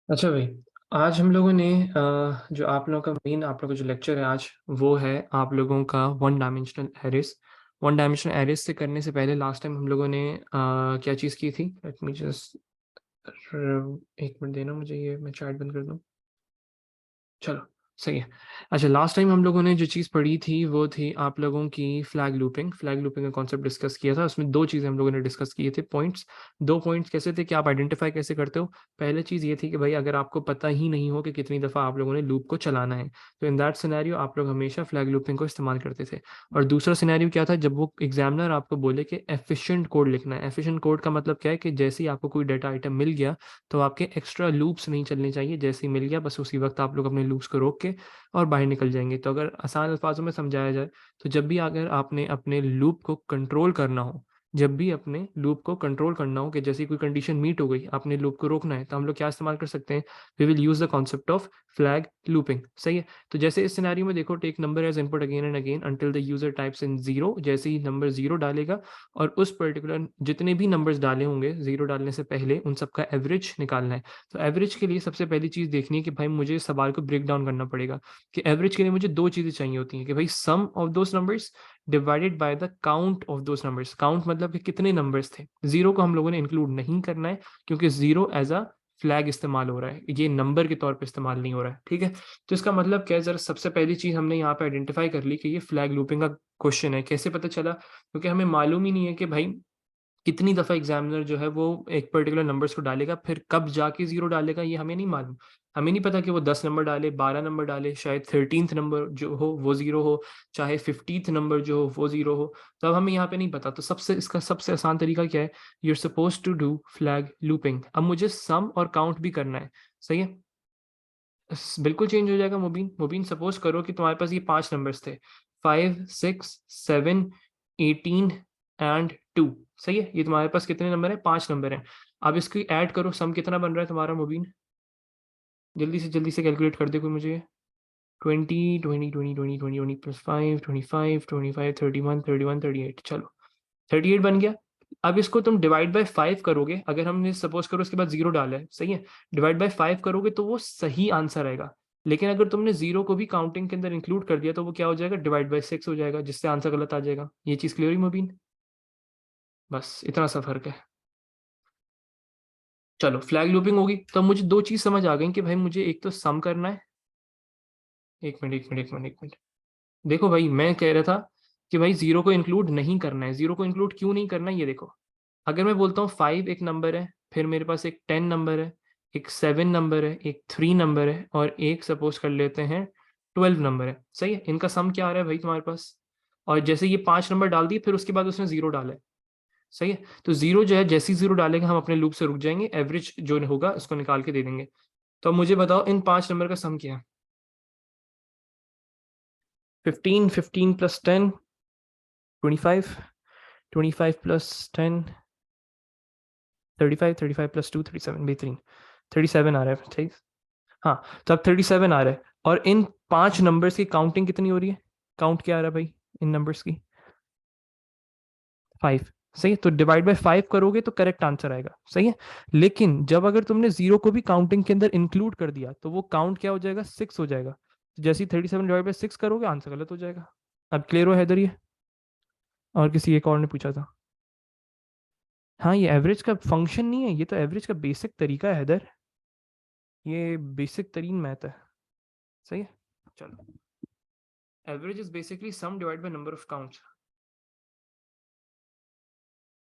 अच्छा भाई, आज हम लोगों ने जो आप लोगों का मेन आप लोगों का जो लेक्चर है आज, वो है आप लोगों का one dimensional arrays. One dimensional arrays से करने से पहले लास्ट टाइम हम लोगों ने क्या चीज़ की थी? लेट मी जस्ट एक मिनट देना मुझे, ये मैं चैट बंद कर दूँ। चलो, सही है। अच्छा, लास्ट टाइम हम लोगों ने जो चीज़ पढ़ी थी वो थी आप लोगों की फ्लैग लूपिंग। फ्लैग लूपिंग का कॉन्सेप्ट डिस्कस किया था। उसमें 2 चीज़ें हम लोगों ने डिस्कस किए थे पॉइंट्स। 2 पॉइंट्स कैसे थे कि आप आइडेंटिफाई कैसे करते हो? पहली चीज़ ये थी कि भाई अगर आपको पता ही नहीं हो कि कितनी दफ़ा आप लोगों ने लूप को चलाना है, तो इन दैट सिनेरियो आप लोग हमेशा फ्लैग लूपिंग को इस्तेमाल करते थे। और दूसरा सिनेरियो क्या था, जब वो एग्जामिनर आपको बोले कि एफिशिएंट कोड लिखना है। एफिशिएंट कोड का मतलब क्या है कि जैसे ही आपको कोई डेटा आइटम मिल गया, तो आपके एक्स्ट्रा लूप्स नहीं चलने चाहिए। जैसे ही मिल गया बस उसी वक्त आप लोग अपने लूप्स को रोक के और बाहर निकल जाएँगे। तो अगर आसान अल्फाज़ों में समझाया जाए, तो जब भी अगर आपने अपने लूप को कंट्रोल करना हो, जब भी अपने लूप को कंट्रोल करना हो कि जैसे कोई कंडीशन मीट हो गई, आपने लूप को रोकना है, तो हम लोग क्या इस्तेमाल कर सकते हैं? We will use the concept of flag looping, सही है? तो जैसे इस सिनेरियो में देखो, take number as input again and again until the user types in 0। जैसे ही नंबर 0 डालेगा और उस पर्टिकुलर जितने भी नंबर्स डाले होंगे 0 डालने से पहले, उन सबका एवरेज निकालना है। तो एवरेज के लिए सबसे पहली चीज़ देखनी है कि भाई मुझे इस सवाल को ब्रेक डाउन करना पड़ेगा। कि एवरेज के लिए मुझे 2 चीज़ें चाहिए होती हैं कि भाई sum of those numbers divided by the count of those numbers. Count मतलब कि कितने नंबर्स थे। 0 को हम लोगों ने इंक्लूड नहीं करना है क्योंकि 0 एज़ अ फ्लैग इस्तेमाल हो रहा है। ये नंबर के तौर पे इस्तेमाल नहीं हो रहा है, ठीक है? तो इसका मतलब क्या है, ज़रा सबसे पहली चीज़ हमने यहाँ पे आइडेंटिफ़ाई कर ली कि ये फ्लैग लूपिंग का क्वेश्चन है। कैसे पता चला? क्योंकि हमें मालूम ही नहीं है कि भाई कितनी दफ़ा एग्ज़ामिनर जो है वो एक पर्टिकुलर नंबर्स को डालेगा, फिर कब जाके 0 डालेगा ये हमें नहीं मालूम। हमें नहीं पता कि वो 10 नंबर डाले, 12 नंबर डाले, शायद 13th नंबर जो हो वो 0 हो, चाहे 50th नंबर जो हो वो 0 हो, तो अब हमें यहाँ पे नहीं पता। तो इसका सबसे आसान तरीका क्या है? You are supposed to do flag looping. अब मुझे सम और काउंट भी करना है, सही है? बिल्कुल चेंज हो जाएगा मुबीन। मुबीन सपोज़ करो कि तुम्हारे पास ये 5 नंबर्स थे, 5, 6, 7, 18 एंड 2, सही है? ये तुम्हारे पास कितने नंबर हैं? 5 नंबर हैं। अब इसकी ऐड करो, सम कितना बन रहा है तुम्हारा मुबीन? जल्दी से कैलकुलेट कर दे कोई मुझे। 20, 20, 20, 20, 20, 20 प्लस 5, 25, 25, 31, 31, 38, चलो 38 बन गया। अब इसको तुम डिवाइड बाय 5 करोगे, अगर हमने सपोज़ करो इसके बाद 0 डाला है, सही है? डिवाइड बाय 5 करोगे तो वो सही आंसर आएगा। लेकिन अगर तुमने 0 को भी काउंटिंग के अंदर इंक्लूड कर दिया तो वो क्या हो जाएगा? डिवाइड बाय 6 हो जाएगा, जिससे आंसर गलत आ जाएगा। ये चीज़ क्लियर हुई मुबीन? बस इतना सा फ़र्क है। चलो फ्लैग लूपिंग होगी, तो अब मुझे 2 चीज़ समझ आ गई कि भाई मुझे एक तो सम करना है। 1 मिनट, 1 मिनट, 1 मिनट, 1 मिनट। देखो भाई, मैं कह रहा था कि भाई 0 को इंक्लूड नहीं करना है। 0 को इंक्लूड क्यों नहीं करना है ये देखो। अगर मैं बोलता हूँ 5 एक नंबर है, फिर मेरे पास एक 10 नंबर है, एक 7 नंबर है, एक 3 नंबर है और एक सपोज़ कर लेते हैं 12 नंबर है, सही है? इनका सम क्या आ रहा है भाई तुम्हारे पास? और जैसे ये 5 नंबर डाल दिए, फिर उसके बाद उसने 0 डाला है, सही है? तो 0 जो है जैसे ही 0 डालेगा हम अपने लूप से रुक जाएँगे, एवरेज जो होगा उसको निकाल के दे देंगे। तो अब मुझे बताओ इन 5 नंबर का सम क्या है? 15, 15 प्लस 10, 25, 25 प्लस 10, 35, 35 प्लस 2, 37, बेहतरीन। 37 आ रहा है, ठीक? हाँ, तो अब 37 आ रहा है और इन 5 नंबर्स की काउंटिंग कितनी हो रही है? काउंट क्या आ रहा है भाई इन नंबर्स की? 5, सही है? तो डिवाइड बाय 5 करोगे तो करेक्ट आंसर आएगा, सही है? लेकिन जब अगर तुमने 0 को भी काउंटिंग के अंदर इंक्लूड कर दिया, तो वो काउंट क्या हो जाएगा? 6 हो जाएगा। तो जैसे ही 37 डिवाइड बाय 6 करोगे आंसर गलत हो जाएगा। अब क्लियर हो हैदर ये? और किसी एक और ने पूछा था। हाँ, ये एवरेज का फंक्शन नहीं है, ये तो एवरेज का बेसिक तरीका है हैदर। ये बेसिक तरीन मैथ है, सही है? चलो, average is basically sum divide by number of counts.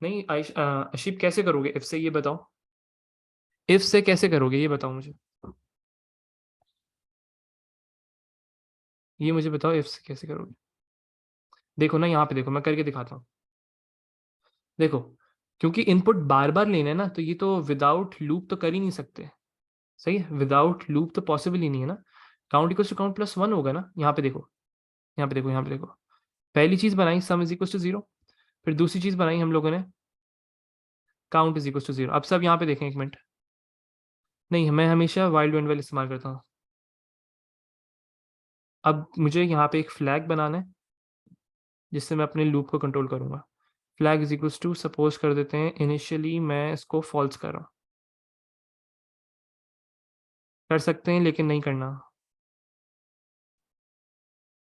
नहीं अशीब, कैसे करोगे इफ से, ये बताओ। इफ से कैसे करोगे ये बताओ मुझे। ये मुझे बताओ इफ से कैसे करोगे। देखो ना, यहाँ पे देखो, मैं करके दिखाता हूँ। देखो, क्योंकि इनपुट बार बार लेना है ना, तो ये तो विदाउट लूप तो कर ही नहीं सकते, सही है? विदाउट लूप तो पॉसिबल ही नहीं है ना। Count equal to count plus 1 होगा ना। यहाँ पे देखो, यहाँ पे देखो, यहाँ पे देखो। पहली चीज बनाई सम इज इक्वल टू 0, फिर दूसरी चीज बनाई हम लोगों ने काउंट इज इक्वल टू 0। अब सब यहाँ पे देखें, एक मिनट। नहीं, मैं हमेशा वाइल्ड एंड वेल इस्तेमाल करता हूँ। अब मुझे यहाँ पे एक फ्लैग बनाना है जिससे मैं अपने लूप को कंट्रोल करूंगा। Flag is equals to, suppose कर देते हैं इनिशियली मैं इसको फॉल्स कर रहा हूँ। कर सकते हैं लेकिन नहीं करना।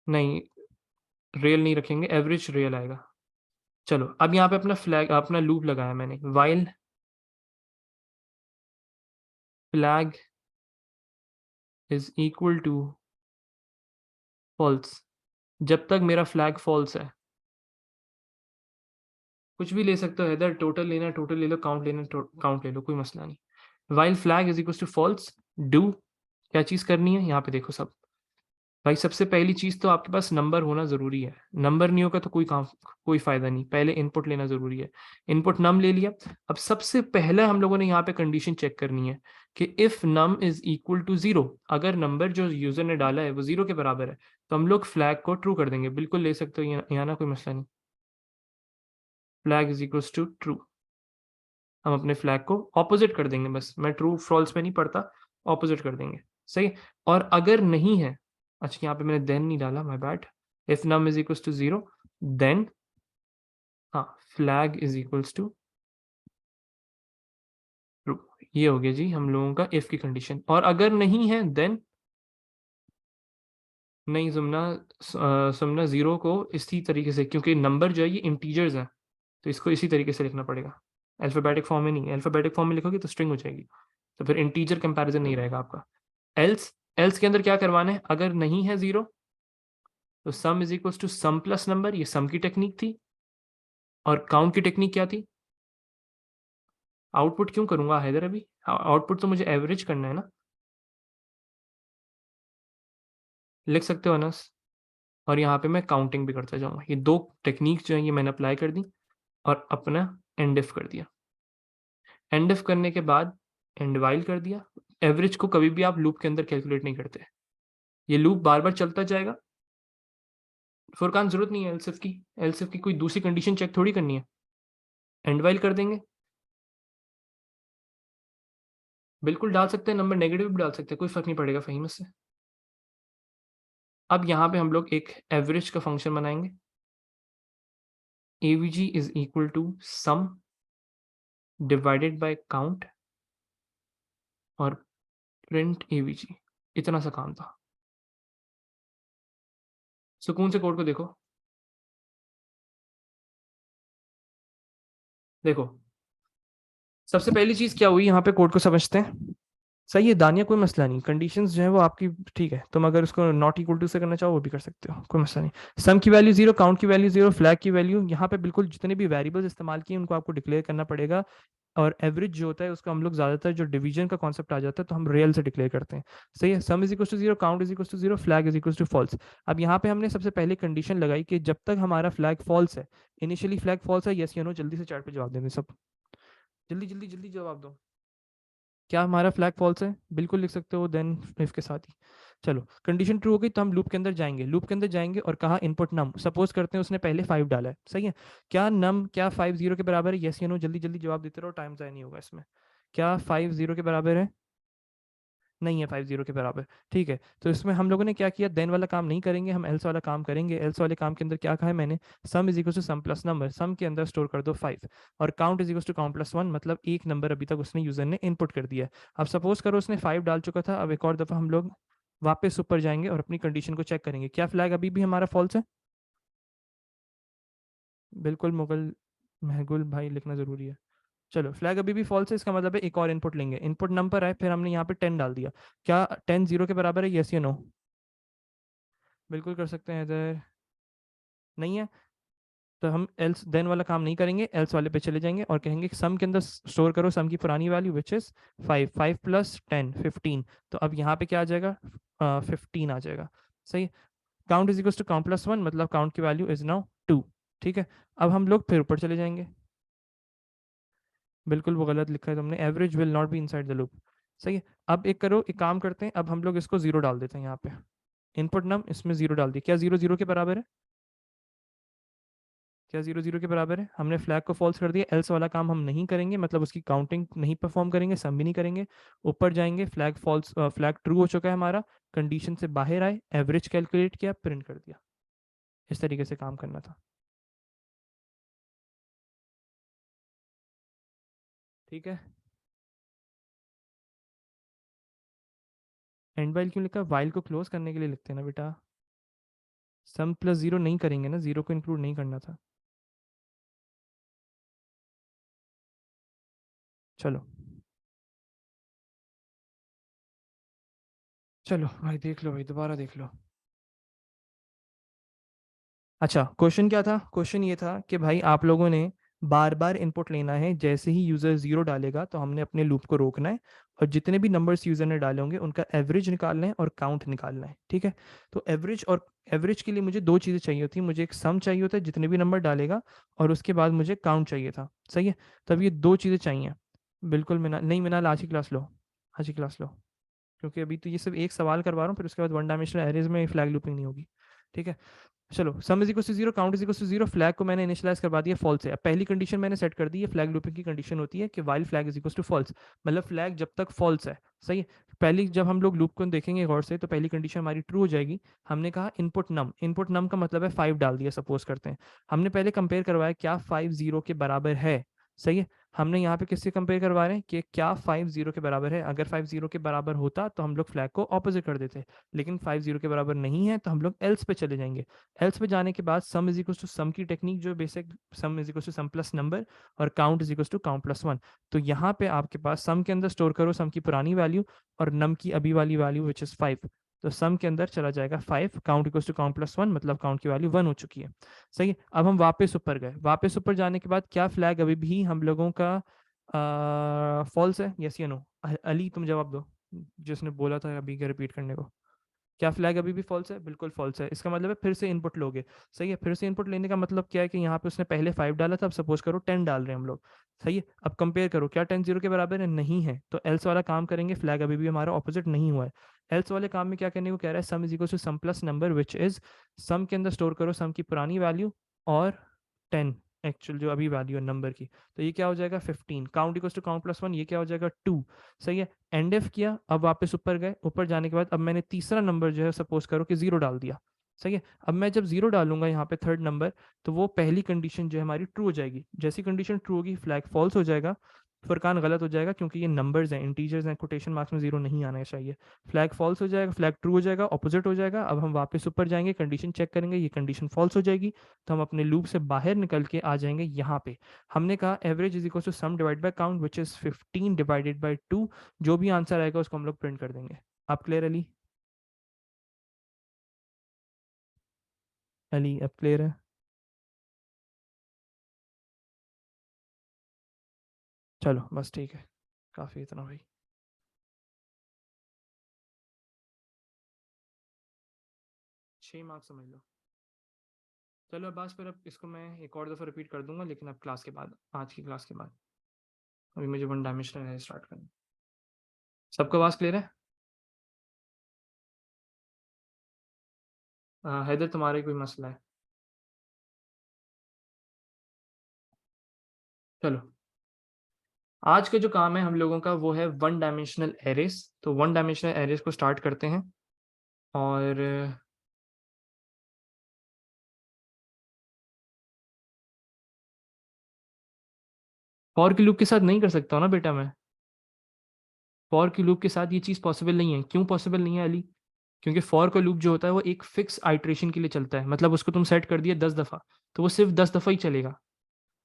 नहीं, रियल नहीं रखेंगे, एवरेज रियल आएगा। चलो अब यहाँ पे अपना लूप लगाया मैंने, while flag is equal to false. जब तक मेरा फ्लैग फॉल्स है, कुछ भी ले सकते हो, इधर टोटल लेना टोटल ले लो, काउंट लेना काउंट ले लो, कोई मसला नहीं। While flag is equal to false, do क्या चीज़ करनी है यहाँ पे देखो सब। भाई सबसे पहली चीज़ तो आपके पास नंबर होना ज़रूरी है। नंबर नहीं होगा तो कोई फ़ायदा नहीं। पहले इनपुट लेना ज़रूरी है। इनपुट नम ले लिया। अब सबसे पहले हम लोगों ने यहाँ पे कंडीशन चेक करनी है कि if num is equal to zero, अगर नंबर जो यूज़र ने डाला है वो ज़ीरो के बराबर है, तो हम लोग फ्लैग को ट्रू कर देंगे। बिल्कुल ले सकते हो यहाँ ना, कोई मसला नहीं। Flag is equals to true. हम अपने फ्लैग को ऑपोजिट कर देंगे, बस मैं ट्रू फॉल्स में नहीं पढ़ता, ऑपोजिट कर देंगे। सही। और अगर नहीं है, अच्छा यहाँ पे मैंने देन नहीं डाला, my bad. If num is equals to zero, then हाँ, flag is equals to true. ये हो गया जी हम लोगों का इफ की कंडीशन। और अगर नहीं है देन, नहीं सुमना, सुमना जीरो को इसी तरीके से, क्योंकि नंबर जो है ये इंटीजर्स हैं, तो इसको इसी तरीके से लिखना पड़ेगा। अल्फाबेटिक फॉर्म में नहीं, अल्फाबेटिक फॉर्म में लिखोगे तो स्ट्रिंग हो जाएगी, तो फिर इंटीजर कंपैरिजन नहीं रहेगा आपका। एल्स, एल्स के अंदर क्या करवाना है, अगर नहीं है जीरो तो sum is equal to sum plus number, ये सम की टेक्निक थी। और काउंट की टेक्निक क्या थी, आउटपुट क्यों करूंगा हैदर अभी, आउटपुट तो मुझे एवरेज करना है ना। लिख सकते हो अनस। और यहाँ पे मैं काउंटिंग भी करता जाऊंगा। ये दो टेक्निक जो है ये मैंने अप्लाई कर दी और अपना एंड इफ कर दिया। एंड इफ करने के बाद एंड वाइल कर दिया। एवरेज को कभी भी आप लूप के अंदर कैलकुलेट नहीं करते, ये लूप बार बार चलता जाएगा। फुरकान जरूरत नहीं है एलसिफ की, एलसिफ की कोई दूसरी कंडीशन चेक थोड़ी करनी है। एंड वाइल कर देंगे। बिल्कुल डाल सकते हैं, नंबर नेगेटिव भी डाल सकते हैं, कोई फर्क नहीं पड़ेगा फहीम से। अब यहाँ पे हम लोग एक एवरेज का फंक्शन बनाएंगे। avg is equal to sum divided by count और प्रिंट avg। इतना सा काम था। सुकून से कोड को देखो। देखो सबसे पहली चीज क्या हुई, यहाँ पे कोड को समझते हैं। सही है दानिया, कोई मसला नहीं, कंडीशंस जो है वो आपकी ठीक है, तुम अगर उसको नॉट इक्वल टू से करना चाहो वो भी कर सकते हो, कोई मसला नहीं। सम की वैल्यू जीरो, काउंट की वैल्यू जीरो, फ्लैग की वैल्यू, यहाँ पे बिल्कुल जितने भी वेरिएबल्स इस्तेमाल किए उनको आपको डिक्लेयर करना पड़ेगा। और एवरेज जो होता है उसको हम लोग ज़्यादातर जो डिवीजन का कॉन्सेप्ट आ जाता है तो हम रियल से डिक्लेयर करते हैं। सही है, sum is equal to zero, count is equal to zero, flag is equal to false. अब यहाँ पे हमने सबसे पहले कंडीशन लगाई कि जब तक हमारा फ्लैग फॉल्स है, इनिशियली फ्लैग फॉल्स है, यस या नो, जल्दी से चैट पे जवाब देने सब, जल्दी जल्दी जल्दी जवाब दो। क्या हमारा फ्लैग फॉल्स है, बिल्कुल लिख सकते हो देन इफ के साथ ही। चलो कंडीशन ट्रू हो गई तो हम लूप के अंदर जाएंगे, लूप के अंदर जाएंगे और कहा इनपुट नम, सपोज करते हैं उसने पहले 5 डाला है, सही है। क्या नम, क्या 5 जीरो के बराबर है, यस या नो, जल्दी जल्दी जवाब देते रहो, टाइम ज़ाया नहीं होगा इसमें। क्या 5 जीरो के बराबर है, नहीं है 5 जीरो के बराबर, ठीक है। तो इसमें हम लोगों ने क्या किया, देन वाला काम नहीं करेंगे, हम एल्स वाला काम करेंगे। एल्स वाले काम के अंदर क्या कहा है मैंने, sum is equal to sum plus number, sum के अंदर स्टोर कर दो 5, और count is equal to count plus 1, मतलब एक नंबर अभी तक उसने यूजर ने इनपुट कर दिया है। अब सपोज करो उसने 5 डाल चुका था, अब एक और दफ़ा हम लोग वापस ऊपर जाएंगे और अपनी कंडीशन को चेक करेंगे, क्या फ्लैग अभी भी हमारा फॉल्स है। बिल्कुल मुगल महगुल भाई लिखना ज़रूरी है। चलो फ्लैग अभी भी फॉल्स है, इसका मतलब है एक और इनपुट लेंगे, इनपुट नंबर है, फिर हमने यहाँ पे 10 डाल दिया। क्या 10 जीरो के बराबर है, यस या नो। बिल्कुल कर सकते हैं इधर, नहीं है तो हम एल्स देन वाला काम नहीं करेंगे, एल्स वाले पे चले जाएंगे और कहेंगे सम के अंदर स्टोर करो सम की पुरानी वैल्यू विच इज 5, 5 प्लस 10 15। तो अब यहाँ पे क्या आ जाएगा, 15 आ जाएगा। सही। Count is equal to count plus 1, मतलब काउंट की वैल्यू इज नाउ 2। ठीक है। अब हम लोग फिर ऊपर चले जाएंगे, बिल्कुल वो गलत लिखा है तुमने, average will not be inside the loop. सही है। अब एक करो, एक काम करते हैं, अब हम लोग इसको जीरो डाल देते हैं यहाँ पे, इनपुट नम इसमें जीरो डाल दिया, क्या जीरो जीरो के बराबर है, क्या जीरो जीरो के बराबर है। हमने फ्लैग को फॉल्स कर दिया, एल्स वाला काम हम नहीं करेंगे, मतलब उसकी काउंटिंग नहीं परफॉर्म करेंगे, सम भी नहीं करेंगे। ऊपर जाएंगे, फ्लैग फॉल्स, फ्लैग ट्रू हो चुका है हमारा, कंडीशन से बाहर आए, एवरेज कैलकुलेट किया, प्रिंट कर दिया। इस तरीके से काम करना था। ठीक है। एंड वाइल क्यों लिखा? वाइल को क्लोज करने के लिए लिखते हैं ना बेटा। सम प्लस जीरो नहीं करेंगे ना, जीरो को इंक्लूड नहीं करना था। चलो चलो भाई देख लो भाई, दोबारा देख लो। अच्छा, क्वेश्चन क्या था? क्वेश्चन ये था कि भाई आप लोगों ने बार बार इनपुट लेना है, जैसे ही यूजर जीरो डालेगा तो हमने अपने लूप को रोकना है, और जितने भी नंबर्स यूजर ने डाले होंगे उनका एवरेज निकालना है और काउंट निकालना है, ठीक है? तो एवरेज के लिए मुझे दो चीज़ें चाहिए होती है, मुझे एक सम चाहिए होता है जितने भी नंबर डालेगा, और उसके बाद मुझे काउंट चाहिए था, सही है? तब ये दो चीज़ें चाहिए। बिल्कुल मिना नहीं, मिनाल आज की क्लास लो, आज की क्लास लो, क्योंकि अभी तो ये सिर्फ एक सवाल करवा रहा हूँ, फिर उसके बाद वन डायमेंशनल एरेज में फ्लैग लूपिंग नहीं होगी, ठीक है? चलो, sum is equal to zero, count is equal to zero, flag को मैंने इनिशियलाइज करवा दिया फॉल्स है। अब पहली कंडीशन मैंने सेट कर दी है, फ्लैग लूपिंग की कंडीशन होती है कि while flag is equal to false, मतलब फ्लैग जब तक फॉल्स है, सही है? पहली जब हम लोग लूप को देखेंगे गौर से, तो पहली कंडीशन हमारी ट्रू हो जाएगी। हमने कहा इनपुट नम, इनपुट नम का मतलब है 5 डाल दिया, सपोज करते हैं। हमने पहले कंपेयर करवाया क्या 5 जीरो के बराबर है, सही है? हमने यहाँ पे किससे कंपेयर करवा रहे हैं कि क्या 5 जीरो के बराबर है। अगर 5 जीरो के बराबर होता तो हम लोग फ्लैग को ऑपोजिट कर देते, लेकिन 5 जीरो के बराबर नहीं है तो हम लोग एल्स पे चले जाएंगे। एल्स पे जाने के बाद sum is equal to sum की टेक्निक जो basic, sum is equal to sum plus number, और count is equal to count plus one. तो यहाँ पे आपके पास सम के अंदर स्टोर करो सम की पुरानी वैल्यू और नम की अभी वाली वैल्यू विच इज 5। तो सम के अंदर चला जाएगा 5, count equal to count plus one, मतलब काउंट की वैल्यू 1 हो चुकी है, सही है? अब हम वापस ऊपर गए, वापस ऊपर जाने के बाद क्या फ्लैग अभी भी हम लोगों का फॉल्स है, यस या नो? अली तुम जवाब दो, जिसने बोला था अभी के रिपीट करने को। क्या फ्लैग अभी भी फॉल्स है? बिल्कुल फॉल्स है। इसका मतलब है फिर से इनपुट लोगे, सही है? फिर से इनपुट लेने का मतलब क्या है कि यहाँ पे उसने पहले 5 डाला था, अब सपोज करो 10 डाल रहे हैं हम लोग, सही है? अब कंपेयर करो, क्या 10 जीरो के बराबर है? नहीं है, तो एल्स वाला काम करेंगे, फ्लैग अभी भी हमारा ऑपोजिट नहीं हुआ है। एल्स वाले काम में क्या करने को कह रहा है? Sum is equal to sum plus number which is, sum के अंदर स्टोर करो सम की पुरानी वैल्यू और 10 एक्चुअल जो अभी वैल्यू है नंबर की। तो ये क्या हो जाएगा? 15, count equal to count plus one, ये क्या हो जाएगा? 2, सही है? एंड एफ किया, अब वापस ऊपर गए, ऊपर जाने के बाद अब मैंने तीसरा नंबर जो है सपोज करो कि जीरो डाल दिया, सही है? अब मैं जब जीरो डालूंगा यहाँ पे थर्ड नंबर, तो वो पहली कंडीशन जो है हमारी ट्रू हो जाएगी। जैसी कंडीशन ट्रू होगी फ्लैग फॉल्स हो जाएगा, फुरकान गलत हो जाएगा क्योंकि ये नंबर्स हैं, इंटीजर्स हैं, कोटेशन मार्क्स में जीरो नहीं आना चाहिए। फ्लैग फॉल्स हो जाएगा, फ्लैग ट्रू हो जाएगा, ऑपोजिट हो जाएगा। अब हम वापस ऊपर जाएंगे, कंडीशन चेक करेंगे, ये कंडीशन फॉल्स हो जाएगी, तो हम अपने लूप से बाहर निकल के आ जाएंगे यहाँ पे। हमने कहा average is equal to sum divide by count which is 15 divided by 2। जो भी आंसर आएगा उसको हम लोग प्रिंट कर देंगे। आप क्लियर अली? अली अब क्लियर है? चलो बस ठीक है, काफ़ी इतना भाई। 6 मार्क्स समझ लो। चलो बस फिर अब इसको मैं एक और दफ़ा रिपीट कर दूंगा, लेकिन अब क्लास के बाद, आज की क्लास के बाद। अभी मुझे वन डायमेंशनल है स्टार्ट करना। सबका आवाज़ क्लियर है? हैदर तुम्हारा ही कोई मसला है? चलो, आज का जो काम है हम लोगों का वो है वन डायमेंशनल एरेस। तो वन डायमेंशनल एरेस को स्टार्ट करते हैं। और फॉर के लूप के साथ नहीं कर सकता हूँ ना बेटा मैं। फॉर के लूप के साथ ये चीज़ पॉसिबल नहीं है। क्यों पॉसिबल नहीं है अली? क्योंकि फॉर का लूप जो होता है वो एक फिक्स आइट्रेशन के लिए चलता है, मतलब उसको तुम सेट कर दिया 10 दफ़ा, तो वो सिर्फ 10 दफ़ा ही चलेगा।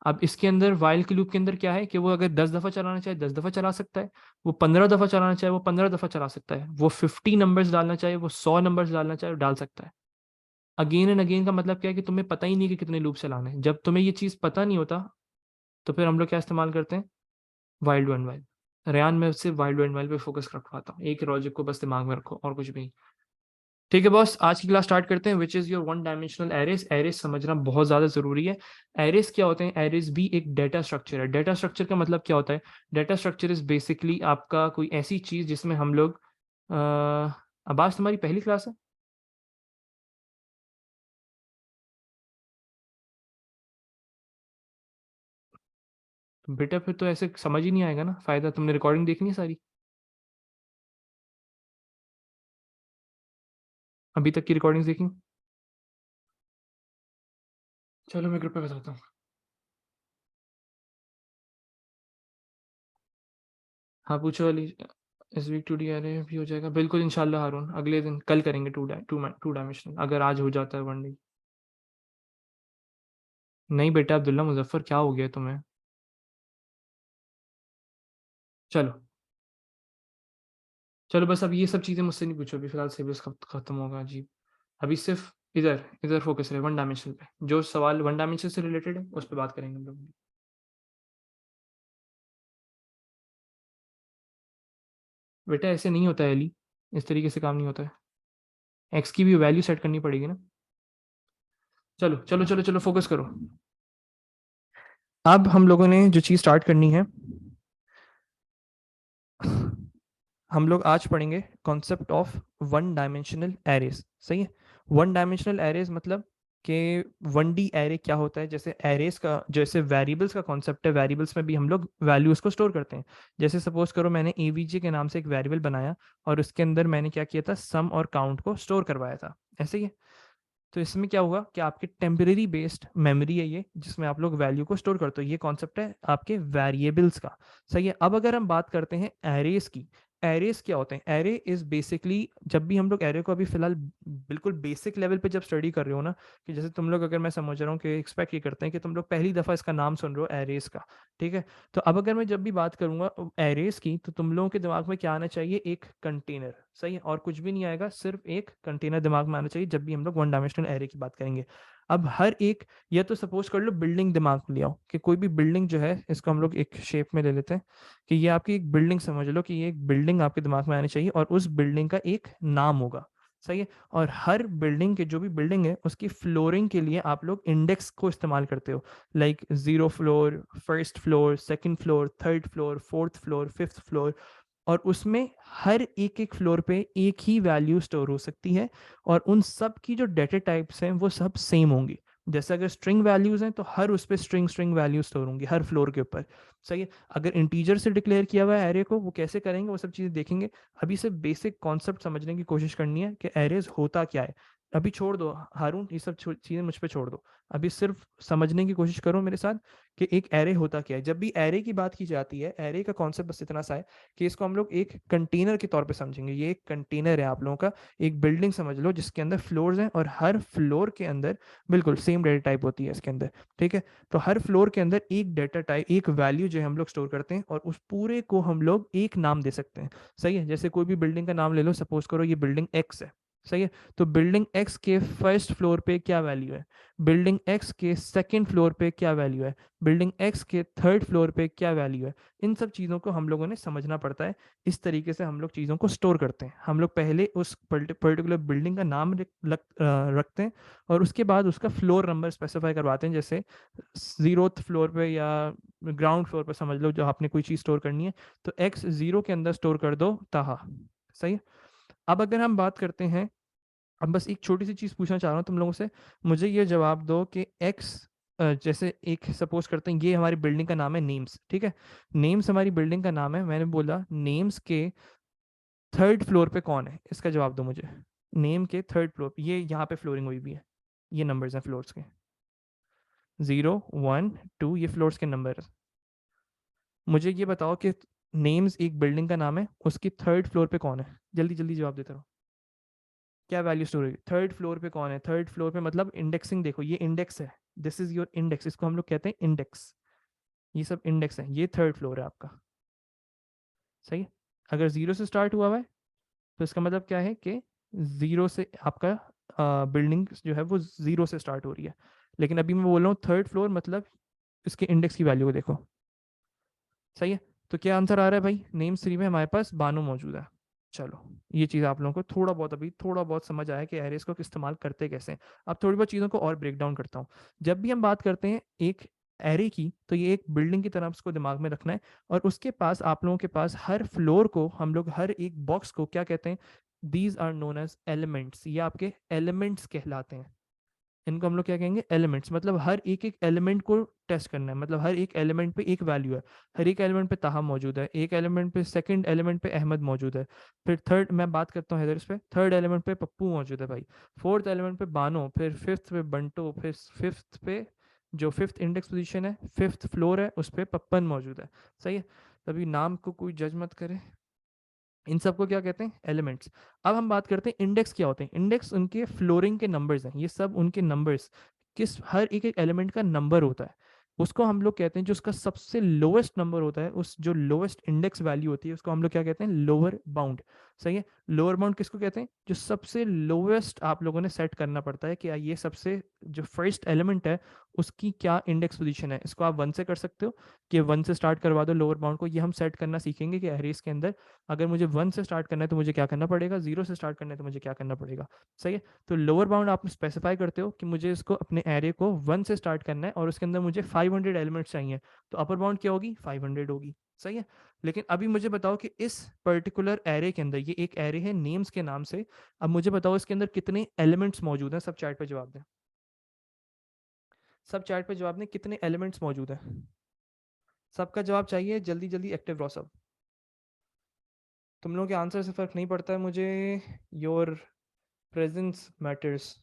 अब इसके अंदर वाइल के लूप के अंदर क्या है कि वो अगर 10 दफ़ा चलाना चाहे 10 दफ़ा चला सकता है, वो 15 दफ़ा चलाना चाहे वो 15 दफ़ा चला सकता है, वो 50 नंबर्स डालना चाहे वो 100 नंबर्स डालना चाहे वो डाल सकता है। अगेन एंड अगेन का मतलब क्या है कि तुम्हें पता ही नहीं कि कितने लूप चलाने हैं। जब तुम्हें ये चीज़ पता नहीं होता तो फिर हम लोग क्या इस्तेमाल करते हैं? Wild one while. रेयान में सिर्फ वाइल्ड वन वाइल पे फोकस रखवाता हूँ, एक लॉजिक को बस दिमाग में रखो और कुछ भी नहीं। ठीक है बॉस, आज की क्लास स्टार्ट करते हैं, which is your one dimensional arrays. Arrays समझना बहुत ज़्यादा ज़रूरी है। एरेस क्या होते हैं? एरेस भी एक डेटा स्ट्रक्चर है। डेटा स्ट्रक्चर का मतलब क्या होता है? डेटा स्ट्रक्चर इज़ बेसिकली आपका कोई ऐसी चीज़ जिसमें हम लोग अब्बास तुम्हारी पहली क्लास है? तो बेटा फिर तो ऐसे समझ ही नहीं आएगा ना, फ़ायदा। तुमने रिकॉर्डिंग देखनी है सारी, अभी तक की रिकॉर्डिंग्स देखी? चलो मैं ग्रुप पे बताता हूँ। हाँ पूछो अली। इस वीक 2D एरे भी हो जाएगा बिल्कुल इंशाल्लाह हारून, अगले दिन कल करेंगे टू डायमेंशनल, अगर आज हो जाता है 1D। नहीं बेटा अब्दुल्ला मुजफ्फर, क्या हो गया तुम्हें? चलो चलो बस अब ये सब चीज़ें मुझसे नहीं पूछो, अभी फिलहाल सिलेबस खत्म होगा जी। अभी सिर्फ इधर इधर फोकस रहे वन डायमेंशन पे, जो सवाल वन डायमेंशन से रिलेटेड है उस पर बात करेंगे हम लोग। बेटा ऐसे नहीं होता है एली, इस तरीके से काम नहीं होता है। एक्स की भी वैल्यू सेट करनी पड़ेगी ना। चलो चलो चलो चलो फोकस करो। अब हम लोगों ने जो चीज़ स्टार्ट करनी है, हम लोग आज पढ़ेंगे concept of one dimensional arrays. सही है। वन डायमेंशनल एरेज मतलब कि 1D एरे क्या होता है, जैसे एरेज का, जैसे वेरिएबल्स का कॉन्सेप्ट है, वेरिएबल्स में भी हम लोग वैल्यूज को स्टोर करते हैं। जैसे सपोज करो मैंने एवीजे के नाम से एक वेरिएबल बनाया और उसके अंदर मैंने क्या किया था, सम और काउंट को स्टोर करवाया था। ऐसे ही है। तो इसमें क्या होगा कि आपकी टेम्परेरी बेस्ड मेमोरी है ये, जिसमें आप लोग वैल्यू को स्टोर करते हो। ये कॉन्सेप्ट है आपके वेरिएबल्स का। सही है। अब अगर हम बात करते हैं एरेज की, एरेज क्या होते हैं? एरे इज बेसिकली, जब भी हम लोग एरे को अभी फिलहाल बिल्कुल बेसिक लेवल पे जब स्टडी कर रहे हो ना, कि जैसे तुम लोग, अगर मैं समझ रहा हूँ कि एक्सपेक्ट ये करते हैं कि तुम लोग पहली दफ़ा इसका नाम सुन रहे हो एरेज का। ठीक है। तो अब अगर मैं जब भी बात करूंगा एरेज की, तो तुम लोगों के दिमाग में क्या आना चाहिए? एक कंटेनर। सही है। और कुछ भी नहीं आएगा, सिर्फ एक कंटेनर दिमाग में आना चाहिए जब भी हम लोग वन डायमेंशनल एरे की बात करेंगे। अब हर एक, या तो सपोज कर लो बिल्डिंग दिमाग में ले आओ, कि कोई भी बिल्डिंग जो है, इसको हम लोग एक शेप में ले लेते हैं कि ये आपकी एक बिल्डिंग, समझ लो कि ये एक बिल्डिंग आपके दिमाग में आनी चाहिए और उस बिल्डिंग का एक नाम होगा। सही है। और हर बिल्डिंग के, जो भी बिल्डिंग है, उसकी फ्लोरिंग के लिए आप लोग इंडेक्स को इस्तेमाल करते हो। Like 0 floor, first floor, second floor, third floor, fourth floor, fifth floor. और उसमें हर एक एक फ्लोर पे एक ही वैल्यू स्टोर हो सकती है, और उन सब की जो डेटा टाइप्स हैं वो सब सेम होंगी। जैसे अगर स्ट्रिंग वैल्यूज हैं तो हर उस पर स्ट्रिंग स्ट्रिंग वैल्यू स्टोर होंगी हर फ्लोर के ऊपर। सही है। अगर इंटीजर से डिक्लेयर किया हुआ है एरे को, वो कैसे करेंगे वो सब चीज़ें देखेंगे। अभी से बेसिक कॉन्सेप्ट समझने की कोशिश करनी है कि एरेज होता क्या है। अभी छोड़ दो हारून, ये सब चीज़ें मुझ पे छोड़ दो। अभी सिर्फ समझने की कोशिश करो मेरे साथ कि एक एरे होता क्या है। जब भी एरे की बात की जाती है, एरे का कॉन्सेप्ट बस इतना सा है कि इसको हम लोग एक कंटेनर के तौर पे समझेंगे। ये एक कंटेनर है आप लोगों का, एक बिल्डिंग समझ लो जिसके अंदर फ्लोर्स हैं, और हर फ्लोर के अंदर बिल्कुल सेम डेटा टाइप होती है इसके अंदर। ठीक है। तो हर फ्लोर के अंदर एक डेटा टाइप, एक वैल्यू जो है हम लोग स्टोर करते हैं, और उस पूरे को हम लोग एक नाम दे सकते हैं। सही है। जैसे कोई भी बिल्डिंग का नाम ले लो, सपोज करो ये बिल्डिंग एक्स है। सही है। तो बिल्डिंग एक्स के फर्स्ट फ्लोर पे क्या वैल्यू है, बिल्डिंग एक्स के सेकंड फ्लोर पे क्या वैल्यू है, बिल्डिंग एक्स के थर्ड फ्लोर पे क्या वैल्यू है। इन सब चीज़ों को हम लोगों ने समझना पड़ता है। इस तरीके से हम लोग चीज़ों को स्टोर करते हैं। हम लोग पहले उस पर्टिकुलर बिल्डिंग का नाम रखते हैं, और उसके बाद उसका फ्लोर नंबर स्पेसिफाई करवाते हैं। जैसे 0th फ्लोर पे या ग्राउंड फ्लोर पे समझ लो, जो आपने कोई चीज़ स्टोर करनी है, तो एक्स 0 के अंदर स्टोर कर दो ताहा। सही है। अब अगर हम बात करते हैं, अब बस एक छोटी सी चीज़ पूछना चाह रहा हूँ तुम लोगों से। मुझे ये जवाब दो कि एक्स, जैसे एक सपोज करते हैं ये हमारी बिल्डिंग का नाम है नेम्स। ठीक है। नेम्स हमारी बिल्डिंग का नाम है। मैंने बोला नेम्स के थर्ड फ्लोर पे कौन है, इसका जवाब दो मुझे। नेम के थर्ड फ्लोर, ये यहाँ पे फ्लोरिंग हुई भी है, ये नंबर्स हैं फ्लोर्स के, 0 1 2, ये फ्लोर्स के नंबर। मुझे ये बताओ कि नेम्स एक बिल्डिंग का नाम है, उसकी थर्ड फ्लोर पे कौन है? जल्दी जल्दी जवाब देते रहो। क्या वैल्यू स्टोर होगी? थर्ड फ्लोर पे कौन है? थर्ड फ्लोर पे मतलब इंडेक्सिंग देखो, ये इंडेक्स है, दिस इज योर इंडेक्स, इसको हम लोग कहते हैं इंडेक्स। ये सब इंडेक्स है, ये थर्ड फ्लोर है आपका। सही है। अगर 0 से स्टार्ट हुआ हुआ है तो इसका मतलब क्या है कि 0 से आपका बिल्डिंग जो है वो 0 से स्टार्ट हो रही है। लेकिन अभी मैं बोल रहा हूँ थर्ड फ्लोर, मतलब इसके इंडेक्स की वैल्यू को देखो। सही है। तो क्या आंसर आ रहा है भाई? नेम 3 में हमारे पास बानो मौजूद है। चलो, ये चीज़ आप लोगों को थोड़ा बहुत, अभी थोड़ा बहुत समझ आया कि एरेस को इस्तेमाल करते कैसे हैं। अब थोड़ी बहुत चीज़ों को और ब्रेक डाउन करता हूँ। जब भी हम बात करते हैं एक एरे की, तो ये एक बिल्डिंग की तरह उसको दिमाग में रखना है। और उसके पास, आप लोगों के पास हर फ्लोर को हम लोग, हर एक बॉक्स को क्या कहते हैं? These are known as elements. ये आपके एलिमेंट्स कहलाते हैं। इनको हम लोग क्या कहेंगे? एलिमेंट्स। मतलब हर एक एक एलिमेंट को टेस्ट करना है, मतलब हर एक एलिमेंट पे एक वैल्यू है। हर एक एलिमेंट पे ताहा मौजूद है, एक एलिमेंट पे, सेकंड एलिमेंट पे अहमद मौजूद है, फिर थर्ड, मैं बात करता हूँ हैदर्स पे, थर्ड एलिमेंट पे पप्पू मौजूद है भाई, फोर्थ एलिमेंट पे बानो, फिर फिफ्थ पे बंटो, फिर फिफ्थ पे, जो फिफ्थ इंडेक्स पोजीशन है, फिफ्थ फ्लोर है, उस पर पप्पन मौजूद है। सही है। तभी नाम को कोई जज मत करे, इन सबको क्या कहते हैं? एलिमेंट्स। अब हम बात करते हैं इंडेक्स क्या होते हैं। इंडेक्स उनके फ्लोरिंग के नंबर्स हैं, ये सब उनके नंबर्स, किस हर एक एक एलिमेंट का नंबर होता है, उसको हम लोग कहते हैं, जो उसका सबसे लोएस्ट नंबर होता है, उस जो लोएस्ट इंडेक्स वैल्यू होती है उसको हम लोग क्या कहते हैं? Lower bound. सही है। लोअर बाउंड किसको कहते हैं? जो सबसे लोएस्ट आप लोगों ने सेट करना पड़ता है कि ये सबसे जो फर्स्ट एलिमेंट है उसकी क्या इंडेक्स पोजीशन है। इसको आप 1 से कर सकते हो कि 1 से स्टार्ट करवा दो लोअर बाउंड को। ये हम सेट करना सीखेंगे कि अरेज के अंदर अगर मुझे 1 से स्टार्ट करना है तो मुझे क्या करना पड़ेगा, 0 से स्टार्ट करना है तो मुझे क्या करना पड़ेगा। सही है। तो लोअर बाउंड आप स्पेसिफाई करते हो कि मुझे इसको अपने एरे को 1 से स्टार्ट करना है और उसके अंदर मुझे 500 एलिमेंट्स चाहिए, तो अपर बाउंड क्या होगी? 500 होगी। सही है। लेकिन अभी मुझे बताओ कि इस पर्टिकुलर एरे के अंदर, ये एक एरे है नेम्स के नाम से, अब मुझे बताओ इसके अंदर कितने एलिमेंट्स मौजूद हैं। सब चैट पे जवाब दें, सब चैट पे जवाब दें, कितने एलिमेंट्स मौजूद हैं। सबका जवाब चाहिए, जल्दी जल्दी एक्टिव रहो सब। तुम लोगों के आंसर से फर्क नहीं पड़ता है मुझे, योर प्रेजेंस मैटर्स।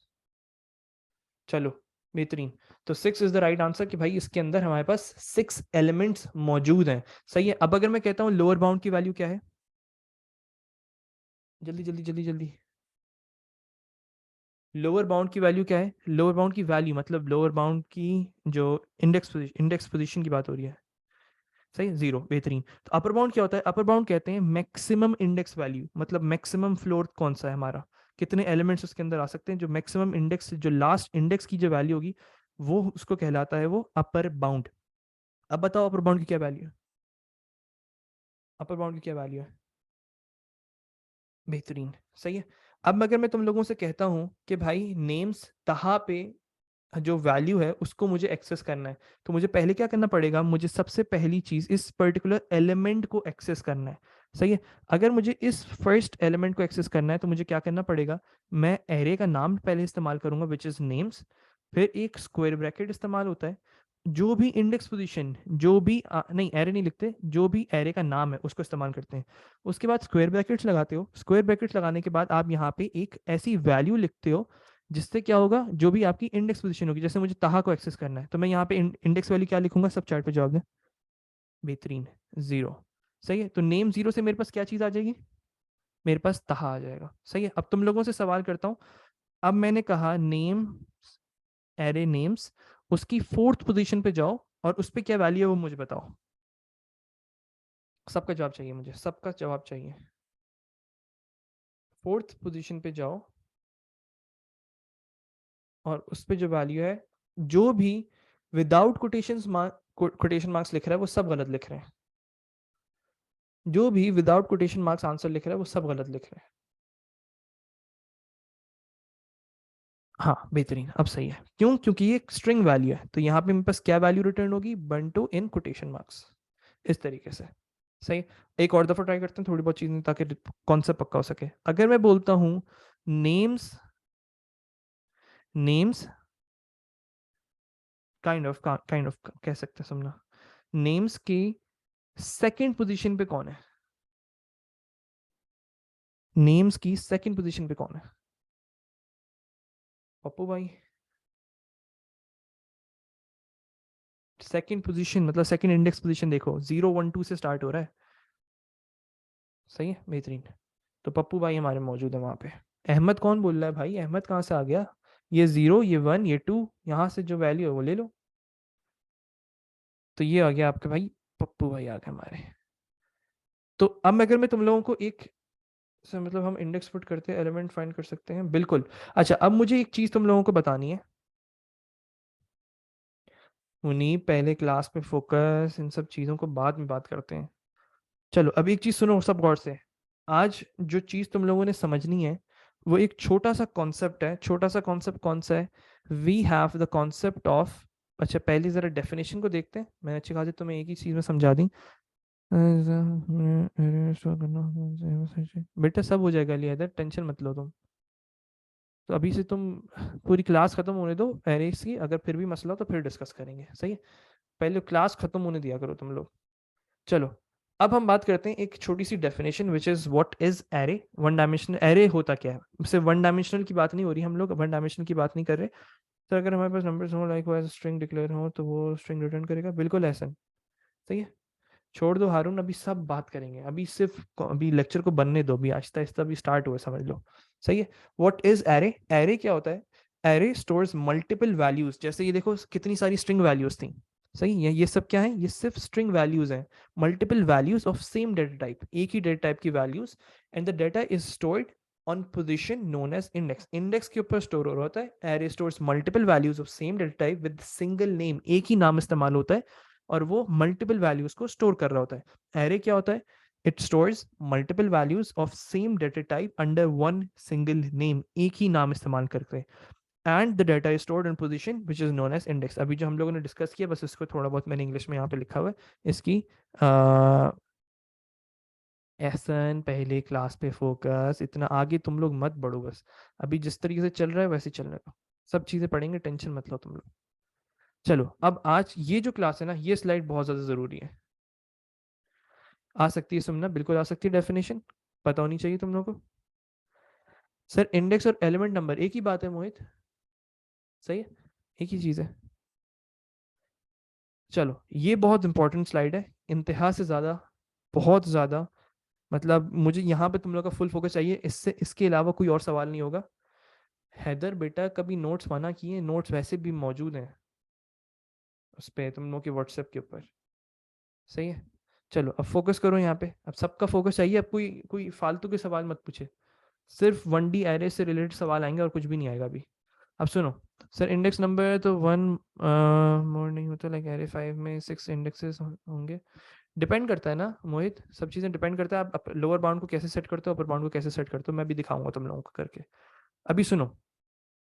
चलो, बेहतरीन। तो 6 इज द राइट आंसर कि भाई इसके अंदर हमारे पास 6 एलिमेंट्स मौजूद हैं। सही है। अब अगर मैं कहता हूं लोअर बाउंड की वैल्यू क्या है, जल्दी जल्दी जल्दी जल्दी, लोअर बाउंड की वैल्यू क्या है? लोअर बाउंड की वैल्यू मतलब लोअर बाउंड की जो इंडेक्स पोजीशन की बात हो रही है। सही है, 0। बेहतरीन। तो अपर बाउंड क्या होता है? अपर बाउंड कहते हैं मैक्सिमम इंडेक्स वैल्यू, मतलब मैक्सिमम फ्लोर कौन सा है हमारा, कितने एलिमेंट्स उसके अंदर आ सकते हैं, जो मैक्सिमम इंडेक्स, जो लास्ट इंडेक्स की जो वैल्यू होगी वो उसको कहलाता है वो अपर बाउंड। अब बताओ अपर बाउंड की क्या वैल्यू है? अपर बाउंड की क्या वैल्यू है? बेहतरीन। सही है। अब अगर मैं तुम लोगों से कहता हूं कि भाई नेम्स तहा पे जो वैल्यू है उसको मुझे एक्सेस करना है, तो मुझे पहले क्या करना पड़ेगा? मुझे सबसे पहली चीज इस पर्टिकुलर एलिमेंट को एक्सेस करना है। सही है। अगर मुझे इस फर्स्ट एलिमेंट को एक्सेस करना है तो मुझे क्या करना पड़ेगा? मैं एरे का नाम पहले इस्तेमाल करूंगा विच इज नेम्स, फिर एक स्क्वायर ब्रैकेट इस्तेमाल होता है, जो भी इंडेक्स पोजीशन, जो भी नहीं एरे नहीं लिखते, जो भी एरे का नाम है उसको इस्तेमाल करते हैं। उसके बाद स्क्वायर ब्रैकेट्स लगाते हो, स्क्वायर ब्रैकेट्स लगाने के बाद आप यहाँ पे एक ऐसी वैल्यू लिखते हो जिससे क्या होगा, जो भी आपकी इंडेक्स पोजीशन होगी। जैसे मुझे तहा को एक्सेस करना है तो मैं यहाँ पे इंडेक्स वैल्यू क्या लिखूंगा? सब चार्ट पे जवाब दें। बेहतरीन, 0। सही है। तो नेम 0 से मेरे पास क्या चीज़ आ जाएगी? मेरे पास तहा आ जाएगा। सही है। अब तुम लोगों से सवाल करता हूँ। अब मैंने कहा नेम, एरे नेम्स, उसकी 4th पोजीशन पे जाओ और उस पर क्या वैल्यू है वो मुझे बताओ। सबका जवाब चाहिए मुझे, सबका जवाब चाहिए। 4th पोजीशन पे जाओ और उस पर जो वैल्यू है, जो भी विदाउट कोटेशन मार्क्स लिख रहा है वो सब गलत लिख रहे हैं। जो भी विदाउट कोटेशन मार्क्स आंसर लिख रहा है वो सब गलत लिख रहे हैं। हाँ बेहतरीन, अब सही है। क्यों? क्योंकि ये स्ट्रिंग वैल्यू है, तो यहाँ पे मेरे पास क्या वैल्यू रिटर्न होगी? बंटू इन कोटेशन मार्क्स। इस तरीके से। सही। एक और दफा ट्राई करते हैं थोड़ी बहुत चीजें, ताकि कॉन्सेप्ट पक्का हो सके। अगर मैं बोलता हूँ नेम्स, नेम्स काइंड ऑफ कह सकते हैं, समझना। नेम्स की सेकंड पोजीशन पे कौन है? नेम्स की सेकंड पोजीशन पे कौन है? पप्पू भाई। सेकंड पोजीशन मतलब सेकंड इंडेक्स पोजीशन देखो, 0 1 2 से स्टार्ट हो रहा है। सही है, बेहतरीन। तो पप्पू भाई हमारे मौजूद है वहां पे। अहमद कौन बोल रहा है भाई? अहमद कहाँ से आ गया? ये 0, ये 1, ये 2, यहाँ से जो वैल्यू है वो ले लो। तो ये आ गया आपके भाई, पप्पू भाई आ गए हमारे। तो अब अगर मैं तुम लोगों को एक मतलब हम इंडेक्स पुट करते हैं, एलिमेंट फाइंड कर सकते हैं, बिल्कुल। अच्छा, अब मुझे एक चीज तुम लोगों को बतानी है। उन्हीं पहले क्लास पे फोकस, इन सब चीजों को बाद में बात करते हैं। चलो अब एक चीज सुनो सब गौर से। आज जो चीज तुम लोगों ने समझनी है वो एक छोटा सा कॉन्सेप्ट है। छोटा सा कॉन्सेप्ट कौन सा है? We have the concept of, अच्छा पहले जरा डेफिनेशन को देखते हैं। मैंने अच्छी खासी तुम्हें एक ही चीज में समझा दी। बेटा सब हो जाएगा, लिया इधर टेंशन मत लो तुम। तो अभी से तुम पूरी क्लास खत्म होने दो एरेस की, अगर फिर भी मसला हो तो फिर डिस्कस करेंगे। सही है। पहले क्लास खत्म होने दिया करो तुम लोग। चलो, अब हम बात करते हैं एक छोटी सी definition which is what is array. One dimensional array होता क्या है? सिर्फ वन डायमेंशनल की बात नहीं हो रही, हम लोग वन डायमेंशनल की बात नहीं कर रहे। तो अगर हमारे पास नंबर्स हो, लाइक वाइज स्ट्रिंग डिक्लेयर हो, तो वो स्ट्रिंग रिटर्न करेगा, बिल्कुल ऐसा। सही है। छोड़ दो हारून, अभी सब बात करेंगे, अभी सिर्फ अभी लेक्चर को बनने दो, अभी आहिस्ता आहिस्ता अभी स्टार्ट हुआ, समझ लो। सही है। What is array? एरे क्या होता है? Array stores multiple values. जैसे ये देखो कितनी सारी स्ट्रिंग वैल्यूज थी। सही है, ये सब क्या है? ये सिर्फ स्ट्रिंग वैल्यूज हैं। Multiple values of same data type, एक ही डेटा टाइप की values, and the data is stored on position known as index. Index के ऊपर स्टोर हो रहा होता है। Array stores multiple values of same data type with single name, एक ही नाम इस्तेमाल होता है, और वो मल्टीपल वैल्यूज को स्टोर कर रहा होता है। एरे क्या होता है? It stores multiple values of same data type under one single name, एक ही नाम इस्तेमाल करके, and the data is stored in position which is known as index. अभी जो हम लोगों ने डिस्कस किया, बस इसको थोड़ा बहुत मैंने इंग्लिश में यहाँ पे लिखा हुआ है, इसकी एहसन पहले क्लास पे फोकस, इतना आगे तुम लोग मत बढ़ो, बस अभी जिस तरीके से चल रहा है वैसे चलने दो, सब चीज़ें पढ़ेंगे, टेंशन मत लो तुम लोग। चलो, अब आज ये जो क्लास है ना, ये स्लाइड बहुत ज़्यादा ज़रूरी है। आ सकती है सुनना, बिल्कुल आ सकती है, डेफिनेशन पता होनी चाहिए तुम लोगों को। सर इंडेक्स और एलिमेंट नंबर एक ही बात है मोहित, सही है, एक ही चीज़ है। चलो, ये बहुत इंपॉर्टेंट स्लाइड है, इंतहा से ज़्यादा, बहुत ज़्यादा, मतलब मुझे यहाँ पे तुम लोग का फुल फोकस चाहिए, इससे इसके अलावा कोई और सवाल नहीं होगा। हैदर बेटा कभी नोट्स मना किए? नोट्स वैसे भी मौजूद हैं उस पर, तुम लोग के व्हाट्सएप के ऊपर। सही है। चलो अब फोकस करो यहाँ पे, अब सबका फोकस चाहिए, अब कोई कोई फालतू के सवाल मत पूछे, सिर्फ 1D एरे से रिलेटेड सवाल आएंगे और कुछ भी नहीं आएगा अभी। अब सुनो, सर इंडेक्स नंबर तो 1 मोर नहीं होता, लाइक एरे 5 में 6 इंडेक्सेस होंगे। डिपेंड करता है ना मोहित, सब चीज़ें डिपेंड करता है, आप लोअर बाउंड को कैसे सेट करते हो, अपर बाउंड को कैसे सेट करते हो, मैं भी दिखाऊंगा तुम लोगों को करके। अभी सुनो,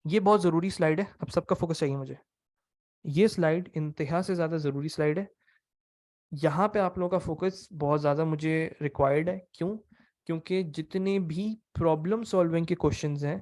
ये बहुत ज़रूरी स्लाइड है, अब सबका फोकस चाहिए मुझे। ये स्लाइड इंतहा से ज़्यादा ज़रूरी स्लाइड है, यहाँ पे आप लोगों का फोकस बहुत ज़्यादा मुझे रिक्वायर्ड है। क्यों? क्योंकि जितने भी प्रॉब्लम सॉल्विंग के क्वेश्चंस हैं,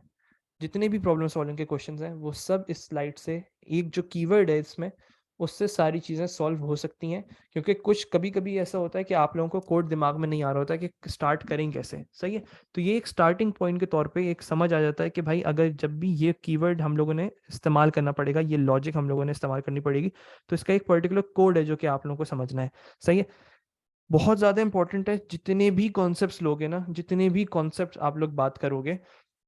जितने भी प्रॉब्लम सॉल्विंग के क्वेश्चंस हैं, वो सब इस स्लाइड से, एक जो कीवर्ड है इसमें, उससे सारी चीज़ें सॉल्व हो सकती हैं। क्योंकि कुछ कभी कभी ऐसा होता है कि आप लोगों को कोड दिमाग में नहीं आ रहा होता है कि स्टार्ट करें कैसे। सही है, तो ये एक स्टार्टिंग पॉइंट के तौर पे एक समझ आ जाता है कि भाई अगर जब भी ये कीवर्ड हम लोगों ने इस्तेमाल करना पड़ेगा, ये लॉजिक हम लोगों ने इस्तेमाल करनी पड़ेगी, तो इसका एक पर्टिकुलर कोड है जो कि आप लोगों को समझना है। सही है, बहुत ज़्यादा इंपॉर्टेंट है। जितने भी कॉन्सेप्ट्स लोगे ना, जितने भी कॉन्सेप्ट्स आप लोग बात करोगे,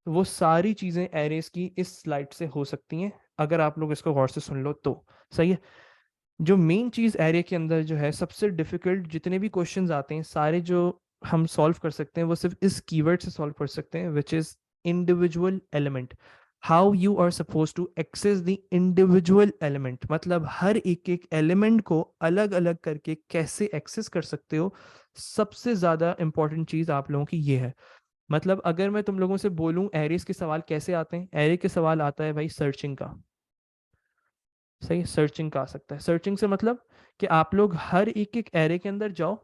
वो सारी चीज़ें एरेस की इस स्लाइड से हो सकती हैं, अगर आप लोग इसको गौर से सुन लो तो। सही है, जो मेन चीज़ एरे के अंदर जो है, सबसे डिफिकल्ट जितने भी क्वेश्चंस आते हैं सारे, जो हम सॉल्व कर सकते हैं, वो सिर्फ इस कीवर्ड से सॉल्व कर सकते हैं, which is individual element. How you are suppose to access the individual element, मतलब हर एक एक एलिमेंट को अलग अलग करके कैसे एक्सेस कर सकते हो, सबसे ज़्यादा इंपॉर्टेंट चीज़ आप लोगों की ये है। मतलब अगर मैं तुम लोगों से बोलूं एरेस के सवाल कैसे आते हैं, एरे के सवाल आता है भाई सर्चिंग का। सही, सर्चिंग का आ सकता है। सर्चिंग से मतलब कि आप लोग हर एक एक एरे के अंदर जाओ,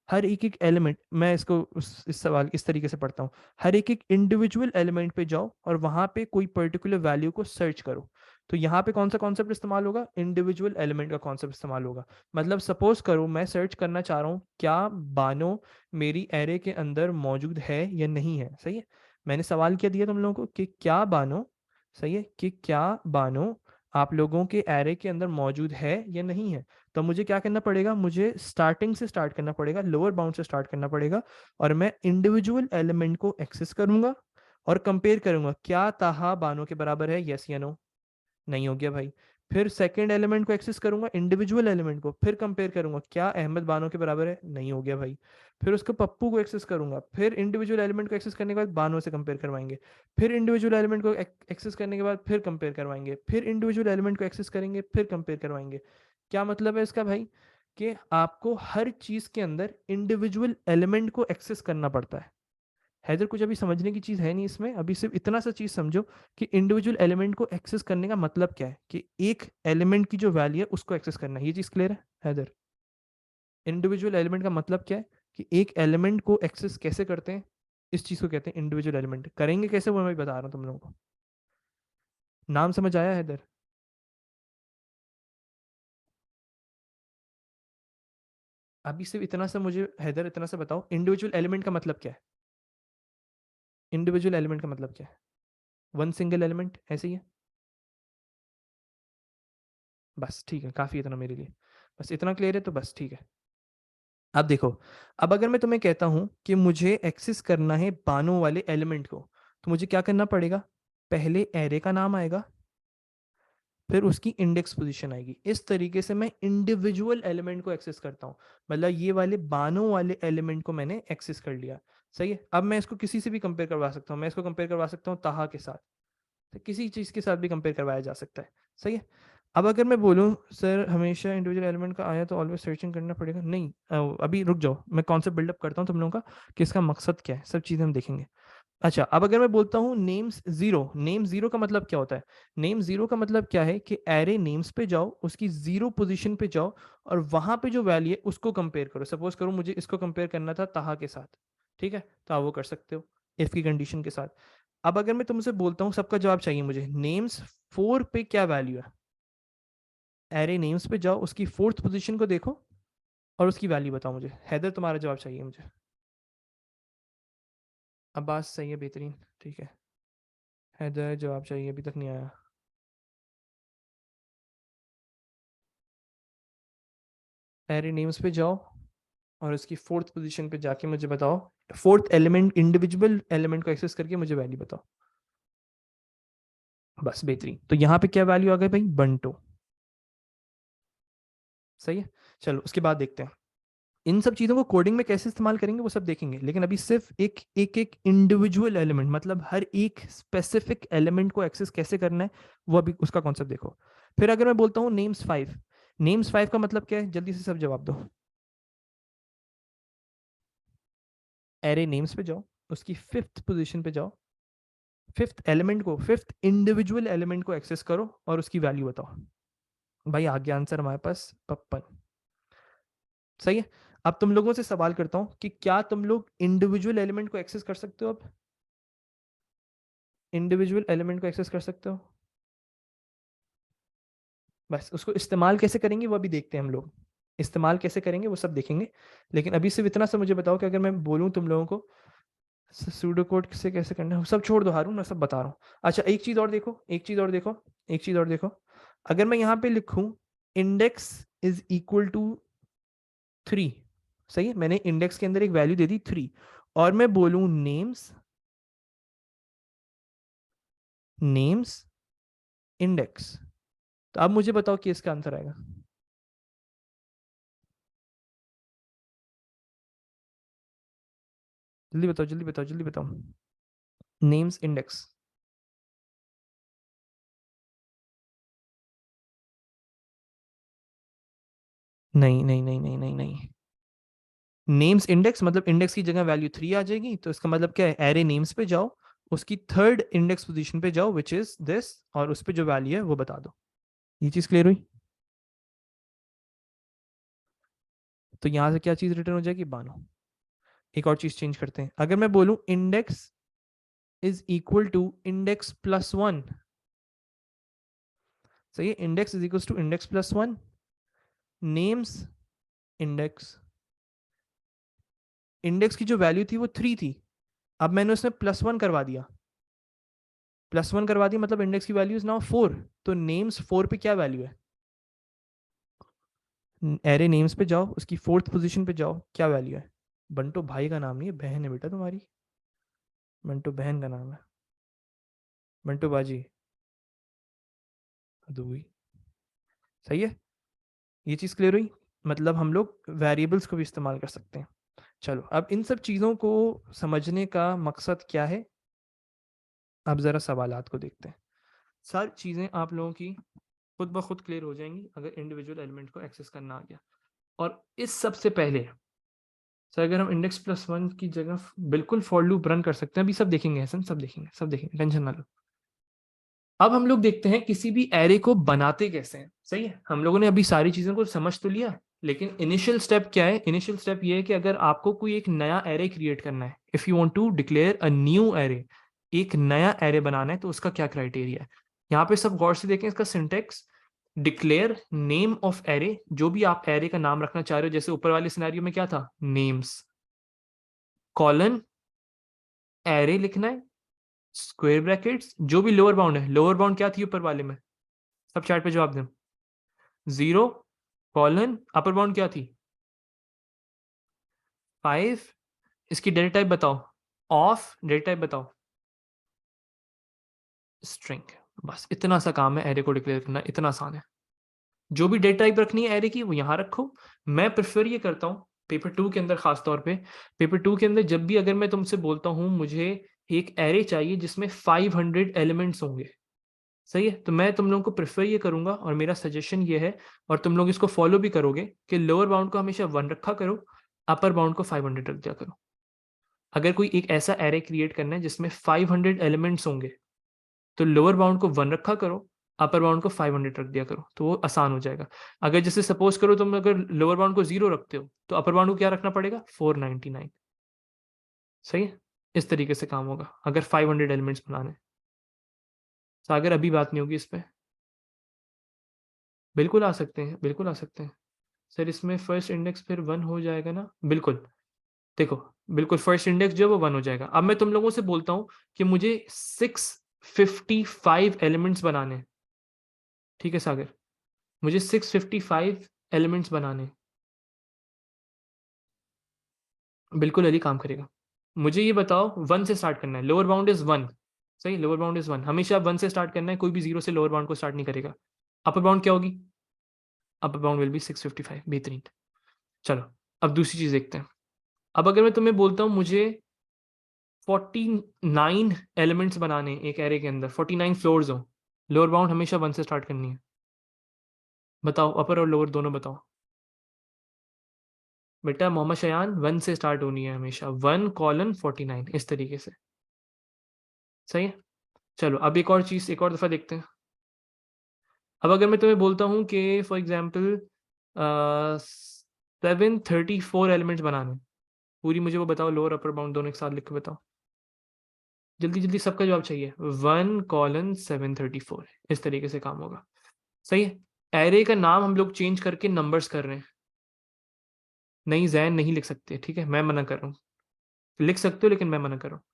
हर एक एक एलिमेंट, मैं इसको इस सवाल इस तरीके से पढ़ता हूँ, हर एक एक इंडिविजुअल एलिमेंट पे जाओ और वहां पे कोई पर्टिकुलर वैल्यू को सर्च करो। तो यहाँ पे कौन सा कॉन्सेप्ट इस्तेमाल होगा? इंडिविजुअल एलिमेंट का कॉन्सेप्ट इस्तेमाल होगा। मतलब सपोज करो मैं सर्च करना चाह रहा हूँ क्या बानो मेरी एरे के अंदर मौजूद है या नहीं है। सही है, मैंने सवाल क्या दिया तुम लोगों को कि क्या बानो, सही है, कि क्या बानो आप लोगों के एरे के अंदर मौजूद है या नहीं है। तो मुझे क्या करना पड़ेगा? मुझे स्टार्टिंग से स्टार्ट करना पड़ेगा, लोअर बाउंड से स्टार्ट करना पड़ेगा, और मैं इंडिविजुअल एलिमेंट को एक्सेस करूंगा और कंपेयर करूंगा, क्या ताहा बानो के बराबर है, यस या नो। नहीं हो गया भाई। फिर सेकंड एलिमेंट को एक्सेस करूंगा, इंडिविजुअल एलिमेंट को, फिर कंपेयर करूंगा, क्या अहमद बानो के बराबर है, नहीं हो गया भाई। फिर उसको पप्पू को एक्सेस करूंगा, फिर इंडिविजुअल एलिमेंट को एक्सेस करने के बाद बानो से कंपेयर करवाएंगे, फिर इंडिविजुअल एलिमेंट को एक्सेस करने के बाद फिर कंपेयर करवाएंगे, फिर इंडिविजुअल एलिमेंट को एक्सेस करेंगे, फिर कंपेयर करवाएंगे। क्या मतलब है इसका भाई? कि आपको हर चीज के अंदर इंडिविजुअल एलिमेंट को एक्सेस करना पड़ता है। हैदर कुछ अभी समझने की चीज़ है नहीं इसमें, अभी सिर्फ इतना सा चीज़ समझो कि इंडिविजुअल एलिमेंट को एक्सेस करने का मतलब क्या है, कि एक एलिमेंट की जो वैल्यू है उसको एक्सेस करना है। ये चीज़ क्लियर है हैदर? इंडिविजुअल एलिमेंट का मतलब क्या है, कि एक एलिमेंट को एक्सेस कैसे करते हैं, इस चीज़ को कहते हैं इंडिविजुअल एलिमेंट। करेंगे कैसे वो मैं भी बता रहा हूँ तुम लोगों को। नाम समझ आया हैदर? अभी सिर्फ इतना सा मुझे हैदर इतना सा बताओ, इंडिविजुअल एलिमेंट का मतलब क्या है? इंडिविजुअल एलिमेंट का मतलब क्या है? वन सिंगल एलिमेंट, ऐसे ही है। बस ठीक है, काफ़ी इतना मेरे लिए, बस इतना क्लियर है तो बस ठीक है। अब देखो, अब अगर मैं तुम्हें कहता हूं कि मुझे एक्सेस करना है बानों वाले एलिमेंट को, तो मुझे क्या करना पड़ेगा? पहले एरे का नाम आएगा, फिर उसकी इंडेक्स पोजीशन आएगी। इस तरीके से मैं इंडिविजुअल एलिमेंट को एक्सेस करता हूँ। मतलब ये वाले बानों वाले एलिमेंट को मैंने एक्सेस कर लिया। सही है। अब मैं इसको किसी से भी कंपेयर करवा सकता हूँ। मैं इसको कंपेयर करवा सकता हूँ ताहा के साथ, तो किसी चीज़ के साथ भी कंपेयर करवाया जा सकता है। सही है। अब अगर मैं बोलूँ सर हमेशा इंडिविजुअल एलिमेंट का आया तो ऑलवेज सर्चिंग करना पड़ेगा, नहीं, अभी रुक जाओ, मैं कॉन्सेप्ट बिल्डअप करता हूँ तुम लोगों का कि इसका मकसद क्या है, सब चीज़ें हम देखेंगे। अच्छा, अब अगर मैं बोलता हूँ नेम्स जीरो, नेम जीरो का मतलब क्या होता है? नेम जीरो का मतलब क्या है कि एरे नेम्स पे जाओ, उसकी जीरो पोजीशन पे जाओ, और वहां पे जो वैल्यू है उसको कंपेयर करो। सपोज करो मुझे इसको कंपेयर करना था ताहा के साथ, ठीक है, तो आप वो कर सकते हो इफ की कंडीशन के साथ। अब अगर मैं तुमसे बोलता हूँ, सबका जवाब चाहिए मुझे, नेम्स फोर पे क्या वैल्यू है? एरे नेम्स पे जाओ, उसकी फोर्थ पोजीशन को देखो और उसकी वैल्यू बताओ मुझे। हैदर तुम्हारा जवाब चाहिए मुझे। अब्बास सही है, बेहतरीन, ठीक है। हैदर जवाब चाहिए, अभी तक नहीं आया। एरे नेम्स पे जाओ और उसकी फोर्थ पोजीशन पे जाके मुझे बताओ, फोर्थ एलिमेंट, इंडिविजुअल एलिमेंट को एक्सेस करके मुझे वैल्यू बताओ। बस, बेहतरीन। तो यहाँ पे क्या वैल्यू आ गई भाई? बंटो। सही है। चलो उसके बाद देखते हैं इन सब चीज़ों को कोडिंग में कैसे इस्तेमाल करेंगे, वो सब देखेंगे। लेकिन अभी सिर्फ एक एक एक इंडिविजुअल एलिमेंट, मतलब हर एक स्पेसिफिक एलिमेंट को एक्सेस कैसे करना है, वो अभी उसका कॉन्सेप्ट देखो। फिर अगर मैं बोलता हूँ नेम्स फाइव, नेम्स फाइव का मतलब क्या है? जल्दी से सब जवाब दो। एरे नेम्स पे जाओ, उसकी फिफ्थ पोजीशन पे जाओ, फिफ्थ एलिमेंट को, फिफ्थ इंडिविजुअल एलिमेंट को एक्सेस करो और उसकी वैल्यू बताओ। भाई आ गया आंसर हमारे पास, 55। सही है। अब तुम लोगों से सवाल करता हूं कि क्या तुम लोग इंडिविजुअल एलिमेंट को एक्सेस कर सकते हो? अब इंडिविजुअल एलिमेंट को एक्सेस कर सकते हो? बस उसको इस्तेमाल कैसे करेंगे वो अभी देखते हैं हम लोग। इस्तेमाल कैसे करेंगे वो सब देखेंगे। लेकिन अभी सिर्फ इतना सा मुझे बताओ कि अगर मैं बोलूं तुम लोगों को सूडो कोड से कैसे करना है, सब छोड़ दो हारून, मैं सब बता रहा हूँ। अच्छा, एक चीज और देखो, एक चीज और देखो, एक चीज और देखो। अगर मैं यहाँ पे लिखूं इंडेक्स इज इक्वल टू 3, सही है, मैंने इंडेक्स के अंदर एक वैल्यू दे दी 3, और मैं बोलूं नेम्स, नेम्स इंडेक्स, तो अब मुझे बताओ कि इसका आंसर आएगा। जल्दी बताओ, जल्दी बताओ, जल्दी बताओ। Names index. नहीं नहीं नहीं नहीं नहीं नहीं। नेम्स इंडेक्स मतलब इंडेक्स की जगह वैल्यू 3 आ जाएगी, तो इसका मतलब क्या है? एरे नेम्स पे जाओ, उसकी थर्ड इंडेक्स पोजीशन पे जाओ विच इज दिस, और उस पे जो वैल्यू है वो बता दो। ये चीज क्लियर हुई? तो यहां से क्या चीज रिटर्न हो जाएगी? बानो। एक और चीज चेंज करते हैं, अगर मैं बोलूं index is equal to index plus one, सही है, index is equal to index plus one, names index, index की जो वैल्यू थी वो 3 थी, अब मैंने उसमें प्लस वन करवा दिया, प्लस वन करवा दिया, मतलब इंडेक्स की वैल्यू इज नाउ 4, तो नेम्स 4 पे क्या वैल्यू है? एरे नेम्स पे जाओ, उसकी फोर्थ पोजीशन पे जाओ, क्या वैल्यू है? बंटो भाई का नाम नहीं है, बहन है बेटा तुम्हारी, बंटो बहन का नाम है, बंटो बाजी दुई। सही है। ये चीज क्लियर हुई? मतलब हम लोग वेरिएबल्स को भी इस्तेमाल कर सकते हैं। चलो अब इन सब चीज़ों को समझने का मकसद क्या है, अब ज़रा सवालात को देखते हैं। सारी चीज़ें आप लोगों की खुद ब खुद क्लियर हो जाएंगी अगर इंडिविजुअल एलिमेंट को एक्सेस करना आ गया। और इस सबसे पहले सर अगर हम इंडेक्स प्लस वन की जगह बिल्कुल फॉर लूप रन कर सकते हैं, अभी सब देखेंगे, हसन सब देखेंगे, सब देखेंगे, टेंशन ना लो। अब हम लोग देखते हैं किसी भी एरे को बनाते कैसे हैं। सही है, हम लोगों ने अभी सारी चीज़ों को समझ तो लिया, लेकिन इनिशियल स्टेप क्या है? इनिशियल स्टेप ये है कि अगर आपको कोई एक नया एरे क्रिएट करना है, if you want to declare a new array, एक नया एरे बनाना है, तो उसका क्या क्राइटेरिया है? यहाँ पे सब गौर से देखें इसका syntax. Declare name of array, जो भी आप एरे का नाम रखना चाह रहे हो, जैसे ऊपर वाले सिनेरियो में क्या था, नेम्स, कॉलन, एरे लिखना है, स्क्वायर ब्रैकेट्स, जो भी लोअर बाउंड है, लोअर बाउंड क्या थी ऊपर वाले में, सब चैट पे जवाब दें। जीरो, कॉलन, अपर बाउंड क्या थी? 5, इसकी डेटा टाइप बताओ, ऑफ डेटा टाइप बताओ, स्ट्रिंग। बस इतना सा काम है एरे को डिक्लेयर करना, इतना आसान है। जो भी डेटा टाइप रखनी है एरे की वो यहाँ रखो। मैं प्रेफर ये करता हूँ पेपर 2 के अंदर, खास तौर पे पेपर 2 के अंदर जब भी अगर मैं तुमसे बोलता हूँ मुझे एक एरे चाहिए जिसमें 500 एलिमेंट्स होंगे, सही है, तो मैं तुम लोगों को प्रेफर ये करूंगा और मेरा सजेशन ये है, और तुम लोग इसको फॉलो भी करोगे, कि लोअर बाउंड को हमेशा 1 रखा करो, अपर बाउंड को 500 रख दिया करो। अगर कोई एक ऐसा एरे क्रिएट करना है जिसमें 500 एलिमेंट्स होंगे, तो लोअर बाउंड को 1 रखा करो, अपर बाउंड को 500 रख दिया करो, तो वो आसान हो जाएगा। अगर जैसे सपोज करो तुम अगर लोअर बाउंड को 0 रखते हो, तो अपर बाउंड को क्या रखना पड़ेगा, 499। सही है, इस तरीके से काम होगा अगर 500 एलिमेंट्स बनाने। सागर अभी बात नहीं होगी इस पे। बिल्कुल आ सकते हैं, बिल्कुल आ सकते हैं सर। इसमें फर्स्ट इंडेक्स फिर 1 हो जाएगा ना, बिल्कुल। देखो, बिल्कुल फर्स्ट इंडेक्स जो है वो 1 हो जाएगा। अब मैं तुम लोगों से बोलता हूँ कि मुझे 655 एलिमेंट्स बनाने हैं, ठीक है सागर, मुझे 655 एलिमेंट्स बनाने हैं। बिल्कुल अली काम करेगा। मुझे ये बताओ 1 से स्टार्ट करना है, लोअर बाउंड इज 1, सही, लोअर बाउंड इज 1, हमेशा 1 से स्टार्ट करना है, कोई भी 0 से लोअर बाउंड को स्टार्ट नहीं करेगा। अपर बाउंड क्या होगी, अपर बाउंड विल बी 655। बेहतरीन। चलो अब दूसरी चीज देखते हैं। अब अगर मैं तुम्हें बोलता हूँ मुझे 49 एलिमेंट्स बनाने एक एरे के अंदर, 49 फ्लोर्स हो, लोअर बाउंड हमेशा 1 से स्टार्ट करनी है। बताओ अपर और लोअर दोनों बताओ। बेटा मोहम्मद शयान 1 से स्टार्ट होनी है हमेशा, 1:49, इस तरीके से, सही है। चलो अब एक और चीज, एक और दफा देखते हैं। अब अगर मैं तुम्हें बोलता हूँ कि फॉर एग्जाम्पल 734 एलिमेंट्स बनाने, पूरी मुझे वो बताओ, लोअर अपर बाउंड दोनों एक साथ लिख के बताओ, जल्दी जल्दी, सबका जवाब चाहिए। 1:734, इस तरीके से काम होगा, सही है। एरे का नाम हम लोग चेंज करके नंबर्स कर रहे हैं। नहीं जैन नहीं लिख सकते, ठीक है, मैं मना कर रहा हूँ। लिख सकते हो लेकिन मैं मना कर रहा हूँ।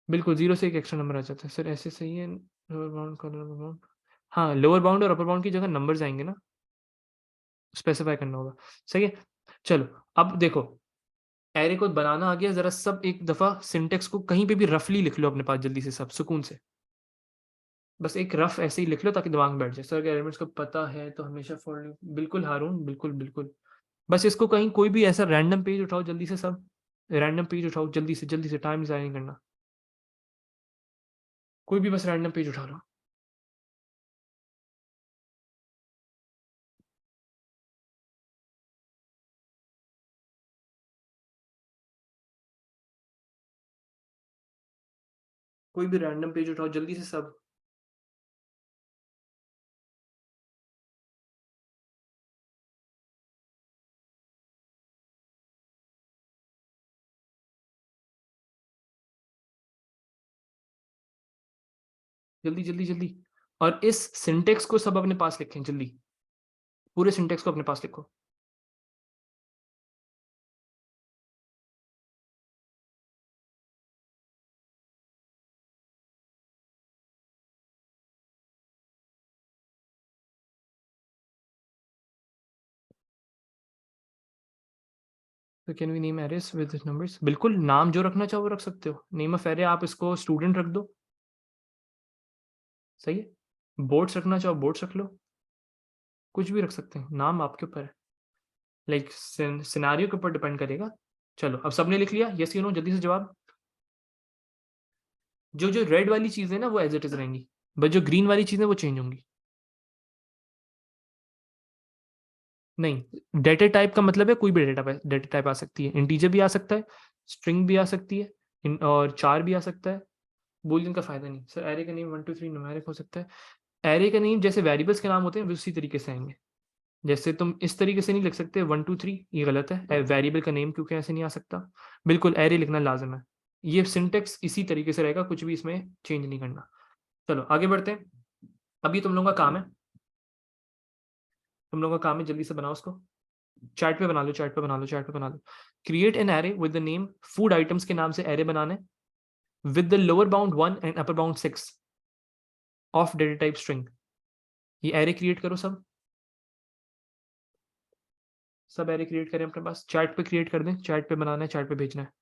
बिल्कुल 0 से एक एक्स्ट्रा नंबर आ जाता है सर, ऐसे सही है। लोअर बाउंड, कॉलर बाउंड, हाँ लोअर बाउंड और अपर बाउंड की जगह नंबर्स आएंगे ना, स्पेसिफाई करना होगा, सही है। चलो अब देखो, एरे को बनाना आ गया, जरा सब एक दफा सिंटेक्स को कहीं पे भी रफली लिख लो अपने पास, जल्दी से सब सुकून से, बस एक रफ ऐसे ही लिख लो ताकि दिमाग में बैठ जाए। सर के एलिमेंट्स को पता है तो हमेशा फॉर, बिल्कुल हारून, बिल्कुल बिल्कुल। बस इसको कहीं कोई भी ऐसा रैंडम पेज उठाओ जल्दी से, सब रैंडम पेज उठाओ जल्दी से, जल्दी से, टाइम ज़ाया नहीं करना। कोई भी बस रैंडम पेज उठा लो। कोई भी रैंडम पेज उठाओ जल्दी से सब। जल्दी जल्दी जल्दी। और इस सिंटेक्स को सब अपने पास लिखें जल्दी, पूरे सिंटेक्स को अपने पास लिखो। तो can we name arrays with numbers, बिल्कुल, नाम जो रखना चाहो वो रख सकते हो। नेम ऑफ एरे आप इसको स्टूडेंट रख दो, सही है। बोर्ड्स रखना चाहो बोर्ड्स रख लो, कुछ भी रख सकते हैं, नाम आपके ऊपर है, लाइक सिनारियो के ऊपर डिपेंड करेगा। चलो अब सबने लिख लिया, यस यू नो, जल्दी से जवाब। जो जो रेड वाली चीज़ है ना वो एज इट इज रहेंगी, बट जो ग्रीन वाली चीज़ है वो चेंज होंगी। नहीं, डेटा टाइप का मतलब है कोई भी डेटा टाइप आ सकती है, इंटीजर भी आ सकता है, स्ट्रिंग भी आ सकती है, और चार भी आ सकता है। बूलियन का फायदा नहीं सर, एरे का नेम 1 2 3 न्यूमेरिक हो सकता है। एरे का नेम जैसे वेरिएबल्स के नाम होते हैं उसी तरीके से आएंगे। जैसे तुम इस तरीके से नहीं लिख सकते 1 2 3, ये गलत है, वेरिएबल का नेम क्योंकि ऐसे नहीं आ सकता। बिल्कुल एरे लिखना लाजम है। ये सिंटेक्स इसी तरीके से रहेगा, कुछ भी इसमें चेंज नहीं करना। चलो आगे बढ़ते हैं। अभी तुम लोगों का काम है, तुम लोगों का काम है, जल्दी से बनाओ उसको। चैट पे बना लो, चैट पे बना लो, चैट पे बना लो। Create an array with the name, food items के नाम से एरे बनाने, with the lower bound 1 and upper bound 6 of data type string. ये एरे क्रिएट करो सब। सब एरे क्रिएट करें अपने पास, चैट पे क्रिएट कर दें, चैट पे बनाना है, चैट पे भेजना है।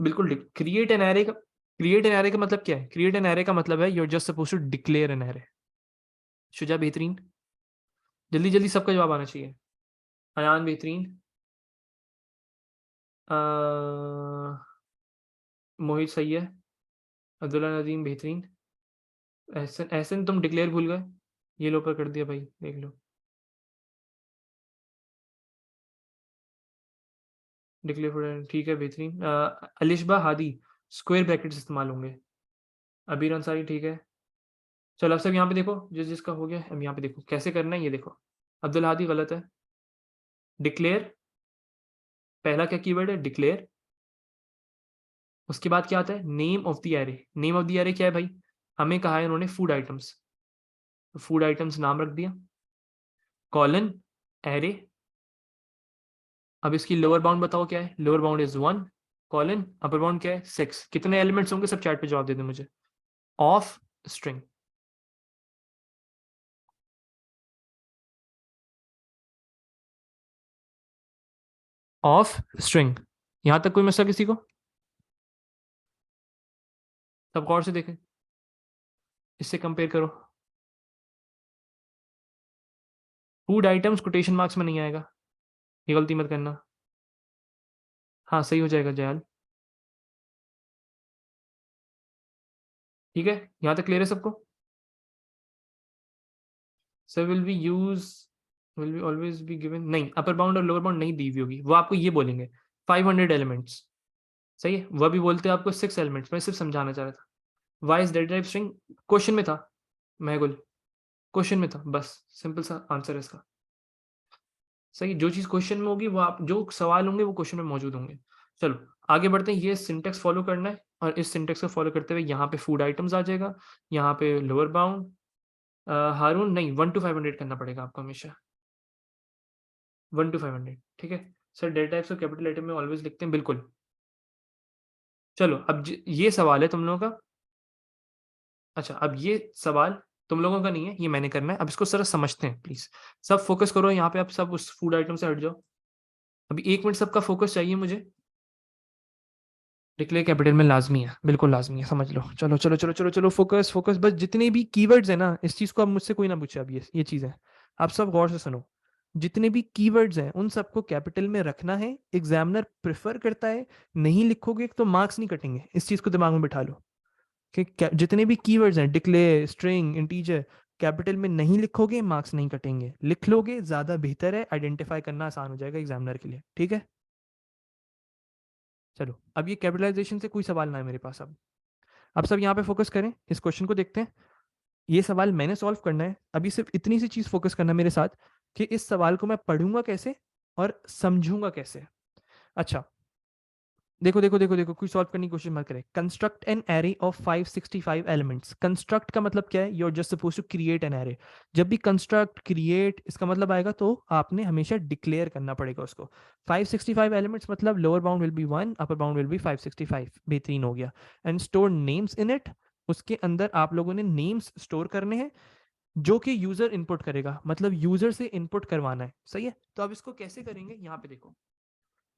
बिल्कुल क्रिएट एन एरे का मतलब क्या है? क्रिएट एन एरे का मतलब है you are just supposed to declare an array. Shuja बेहतरीन, जल्दी-जल्दी सबका जवाब आना चाहिए। अयान बेहतरीन, अ, मोहित सही है, अब्दुल्ला नदीम बेहतरीन, एहसन एहसन तुम डिक्लेयर भूल गए। ये लो ऊपर कर दिया भाई, देख लो। डिक्लेयर फॉर ठीक है बेहतरीन। अलिशबा हादी, स्क्वायर ब्रैकेट्स इस्तेमाल होंगे। अबीर अंसारी ठीक है। चलो अब सब यहाँ पे देखो, जिसका हो गया अब यहाँ पे देखो कैसे करना है ये देखो। अब्दुल हादी गलत है। डिक्लेयर, पहला क्या कीवर्ड है? डिक्लेयर। उसके बाद क्या आता है? Name of the array. Name of the array क्या है भाई? हमें कहा है उन्होंने फूड आइटम्स, तो फूड आइटम्स नाम रख दिया। Colon array. अब इसकी लोअर बाउंड बताओ क्या है? Lower bound is 1 colon, upper bound क्या है? 6। कितने एलिमेंट्स होंगे? सब चैट पे जवाब दे दो मुझे। Of string. Of string. यहां तक कोई मसला किसी को? तब गौर से देखें, इससे कंपेयर करो। फूड आइटम्स कोटेशन मार्क्स में नहीं आएगा, ये गलती मत करना। हाँ सही हो जाएगा जयाल। ठीक है, यहां तक क्लियर है सबको? Sir will be always be given, नहीं अपर बाउंड और लोअर बाउंड नहीं दी हुई होगी, वो आपको ये बोलेंगे 500 एलिमेंट्स। सही है, वह भी बोलते हैं आपको 6 एलिमेंट्स। मैं सिर्फ समझाना चाह रहा था। Why is data type string? Question में था महगुल, क्वेश्चन में था, बस सिंपल सा आंसर है इसका। सही, जो चीज क्वेश्चन में होगी वो आप, जो सवाल होंगे वो क्वेश्चन में मौजूद होंगे। चलो आगे बढ़ते हैं, ये सिंटेक्स फॉलो करना है और इस सिंटेक्स को फॉलो करते हुए यहाँ पे फूड आइटम्स आ जाएगा, यहाँ पे लोअर बाउंड। हारून नहीं, 1 to 500 करना पड़ेगा आपको हमेशा, 1 to 500। ठीक है सर, डेटा टाइप्स को कैपिटल लेटर में ऑलवेज लिखते हैं, बिल्कुल। चलो अब ये सवाल है तुम लोगों का। अच्छा अब ये सवाल तुम लोगों का नहीं है, ये मैंने करना है। अब इसको जरा समझते हैं प्लीज। सब फोकस करो यहाँ पे, आप सब उस फूड आइटम से हट जाओ। अभी 1 मिनट सबका फोकस चाहिए मुझे। डिक्लेयर कैपिटल में लाजमी है, बिल्कुल लाजमी है, समझ लो। चलो चलो चलो चलो चलो, फोकस फोकस। बस जितने भी कीवर्ड्स है ना, इस चीज को अब मुझसे कोई ना पूछे। अब ये चीज है, आप सब गौर से सुनो। जितने भी कीवर्ड्स हैं उन सबको कैपिटल में रखना है। एग्जामिनर प्रेफर करता है नहीं लिखोगे तो मार्क्स नहीं कटेंगे, इस चीज को दिमाग में बिठा लो कि जितने भी कीवर्ड्स हैं, डिक्लेयर, स्ट्रिंग, इंटीजर, कैपिटल में नहीं लिखोगे मार्क्स नहीं कटेंगे। लिख लोगे ज्यादा बेहतर है, आइडेंटिफाई करना आसान हो जाएगा एग्जामिनर के लिए। ठीक है, चलो अब ये कैपिटलाइजेशन से कोई सवाल ना है मेरे पास। अब सब यहाँ पे फोकस करें, इस क्वेश्चन को देखते हैं। ये सवाल मैंने सॉल्व करना है। अभी सिर्फ इतनी सी चीज फोकस करना मेरे साथ कि इस सवाल को मैं पढ़ूंगा कैसे और समझूंगा कैसे। अच्छा देखो देखो देखो देखो, कोई सॉल्व करने की कोशिश मत करें। Construct an array of 565 elements. Construct का मतलब क्या है? You are just suppose to create an array. जब भी कंस्ट्रक्ट, क्रिएट इसका मतलब आएगा तो आपने हमेशा डिक्लेयर करना पड़ेगा उसको। 565 एलिमेंट्स मतलब lower bound will be 1, upper bound will B 565। बेहतरीन हो गया। And store names in it. उसके अंदर आप लोगों ने नेम्स स्टोर करने हैं जो कि यूजर इनपुट करेगा, मतलब यूजर से इनपुट करवाना है। सही है, तो अब इसको कैसे करेंगे? यहाँ पे देखो,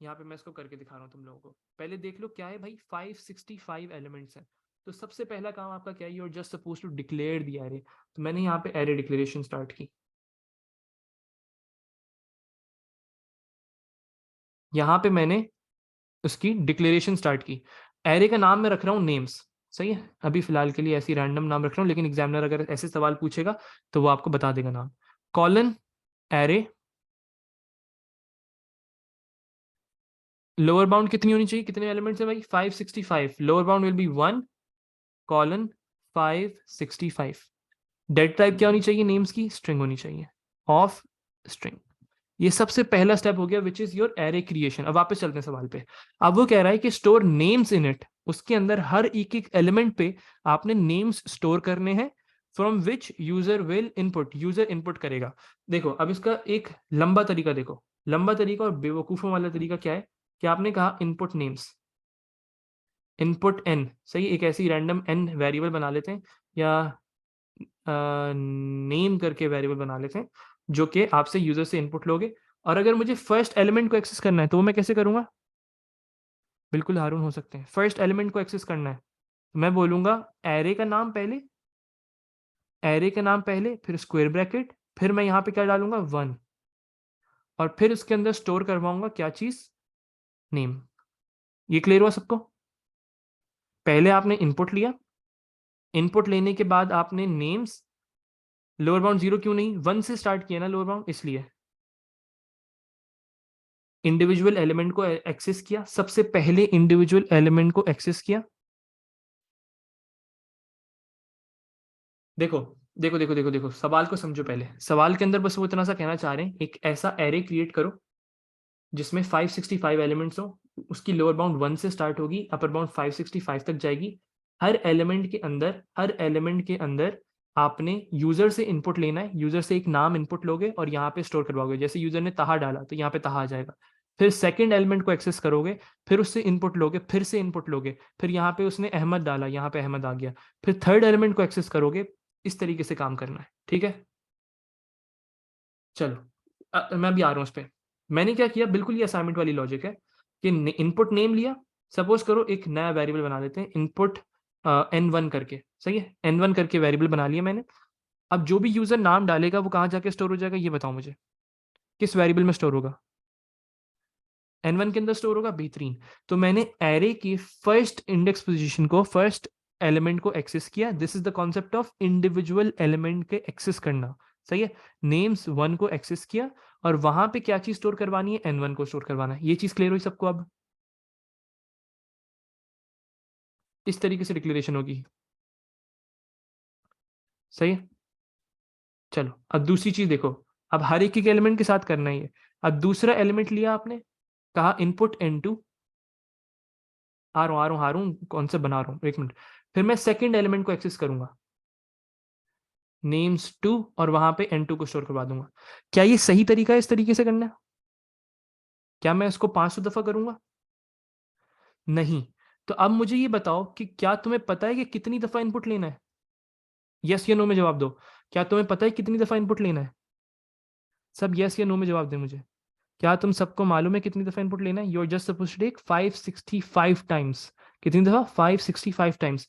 यहाँ पे मैं इसको करके दिखा रहा हूँ तुम लोगों को। पहले देख लो क्या है भाई, 565 एलिमेंट्स हैं। तो सबसे पहला काम आपका क्या है? You are just suppose to declare the array. तो मैंने यहाँ पे एरे डिक्लेरेशन स्टार्ट की। यहाँ पे मैंने उसकी डिक्लेरेशन स्टार्ट की। एरे का नाम मैं रख रहा हूँ नेम्स। सही है, अभी फिलहाल के लिए ऐसी रैंडम नाम रख रहा हूँ, लेकिन एग्जामिनर अगर ऐसे सवाल पूछेगा तो वो आपको बता देगा नाम। Colon array. लोअर बाउंड कितनी होनी चाहिए? कितने एलिमेंट्स है भाई? 565। Lower bound will be 1 colon 565। Data type क्या होनी चाहिए? नेम्स की स्ट्रिंग होनी चाहिए, ऑफ स्ट्रिंग। ये सबसे पहला स्टेप हो गया, which is your array creation. अब वापस चलते हैं सवाल पे। अब वो कह रहा है कि स्टोर नेम्स इन इट। उसके अंदर हर एक एक एलिमेंट पे आपने नेम्स स्टोर करने हैं, from which user will input. User input करेगा। देखो अब इसका एक लंबा तरीका देखो। लंबा तरीका और बेवकूफों वाला तरीका क्या है कि आपने कहा इनपुट नेम्स, इनपुट एन। सही, एक ऐसी रैंडम एन वेरिएबल बना लेते हैं, या नेम करके वेरिएबल बना लेते हैं, जो कि आपसे यूजर से इनपुट लोगे। और अगर मुझे फर्स्ट एलिमेंट को एक्सेस करना है तो वो मैं कैसे करूंगा? बिल्कुल हारून हो सकते हैं। फर्स्ट एलिमेंट को एक्सेस करना है तो मैं बोलूंगा एरे का नाम पहले, एरे का नाम पहले, फिर स्क्वायर ब्रैकेट, फिर मैं यहाँ पे क्या डालूंगा 1, और फिर उसके अंदर स्टोर करवाऊंगा क्या चीज? नेम। ये क्लियर हुआ सबको? पहले आपने इनपुट लिया, इनपुट लेने के बाद आपने नेम्स, लोअर बाउंड 0 क्यों नहीं, 1 से स्टार्ट किया ना लोअर बाउंड, इसलिए इंडिविजुअल एलिमेंट को एक्सेस किया, सबसे पहले इंडिविजुअल एलिमेंट को एक्सेस किया। देखो देखो देखो देखो देखो, सवाल को समझो पहले। सवाल के अंदर बस वो इतना सा कहना चाह रहे हैं, एक ऐसा एरे क्रिएट करो जिसमें 565 एलिमेंट्स हो, उसकी लोअर बाउंड 1 से स्टार्ट होगी, अपर बाउंड 565 तक जाएगी। हर एलिमेंट के अंदर आपने यूजर से इनपुट लेना है, यूजर से एक नाम इनपुट लोगे और यहाँ पे स्टोर करवाओगे। जैसे यूजर ने ताहा डाला तो यहाँ पे ताहा आ जाएगा। फिर सेकंड एलिमेंट को एक्सेस करोगे, फिर उससे इनपुट लोगे, फिर से इनपुट लोगे, फिर यहाँ पे उसने अहमद डाला, यहाँ पे अहमद आ गया। फिर थर्ड एलिमेंट को एक्सेस करोगे। इस तरीके से काम करना है, ठीक है? चलो, मैं अभी आ रहा हूँ उस पर। मैंने क्या किया, बिल्कुल ये असाइनमेंट वाली लॉजिक है कि इनपुट नेम लिया, सपोज करो एक नया वेरिएबल बना देते हैं, इनपुट n1 करके, सही है, n1 करके वेरिएबल बना लिया मैंने। अब जो भी यूजर नाम डालेगा वो कहाँ जाके स्टोर हो जाएगा, ये बताओ मुझे, किस वेरिएबल में स्टोर होगा? n1 के अंदर स्टोर होगा, बेहतरीन। तो मैंने एरे की फर्स्ट इंडेक्स पोजीशन को, फर्स्ट एलिमेंट को एक्सेस किया। This is the concept of individual element के एक्सेस करना, सही है। नेम्स 1 को एक्सेस किया और वहां पे क्या चीज स्टोर करवानी है, n1 को स्टोर करवाना है। ये चीज क्लियर हुई सबको? अब इस तरीके से डिक्लेरेशन होगी, सही है। चलो अब दूसरी चीज देखो, अब हर एक एलिमेंट के साथ करना ही है। अब दूसरा एलिमेंट लिया आपने, कहा इनपुट n2, आ रहा हूँ कौन से बना रहा हूँ, एक मिनट। फिर मैं सेकंड एलिमेंट को एक्सेस करूंगा, नेम्स 2, और वहां पे n2 को स्टोर करवा दूंगा। क्या ये सही तरीका है इस तरीके से करना? क्या मैं इसको 500 दफा करूंगा? नहीं। तो अब मुझे ये बताओ कि क्या तुम्हें पता है कि कितनी दफा इनपुट लेना है? यस या नो में जवाब दो। क्या तुम्हें पता है कितनी दफा इनपुट लेना है? सब यस या नो में जवाब दें मुझे। क्या तुम सबको मालूम है कितनी दफा इनपुट लेना है? You are just supposed to take 565 times. कितनी दफा? 565 टाइम्स।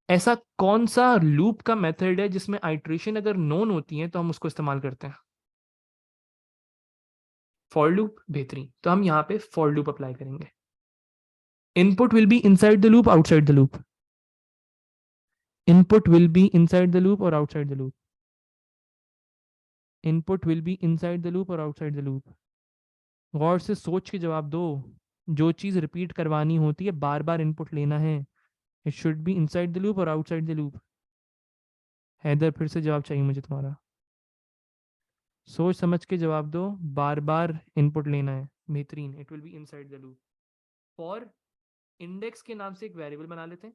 ऐसा कौन सा लूप का मेथड है जिसमें आइट्रेशन अगर नोन होती है तो हम उसको इस्तेमाल करते हैं? फॉर लूप, बेहतरीन। तो हम यहाँ पे फॉर लूप अप्लाई करेंगे। Input will be inside the loop, outside the loop? Input will be inside the loop और outside the loop? Input will be inside the loop और आउटसाइड द लूप? गौर से सोच के जवाब दो। जो चीज रिपीट करवानी होती है, बार बार इनपुट लेना है, it should be inside the loop और आउटसाइड द लूप। हैदर, फिर से जवाब चाहिए मुझे तुम्हारा। सोच समझ के जवाब दो। बार बार इनपुट लेना है, बेहतरीन। It will be inside the loop. For index के नाम से एक वेरिएबल बना लेते हैं,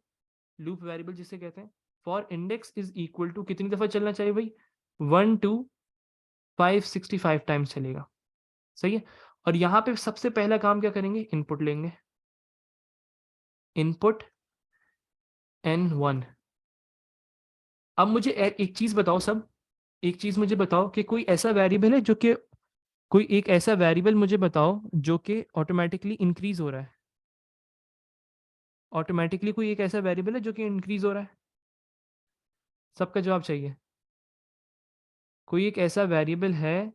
लूप वेरिएबल जिसे कहते हैं। For index is equal to, कितनी दफा चलना चाहिए भाई? 1 to 565 टाइम्स चलेगा, सही है। और यहाँ पे सबसे पहला काम क्या करेंगे, इनपुट लेंगे, इनपुट n1। अब मुझे एक चीज बताओ सब, एक चीज मुझे बताओ कि कोई ऐसा वेरिएबल है जो कि, कोई एक ऐसा वेरिएबल मुझे बताओ जो कि ऑटोमेटिकली इंक्रीज हो रहा है। ऑटोमेटिकली कोई एक ऐसा वेरिएबल है जो कि इंक्रीज हो रहा है? सबका जवाब चाहिए। कोई एक ऐसा वेरिएबल है,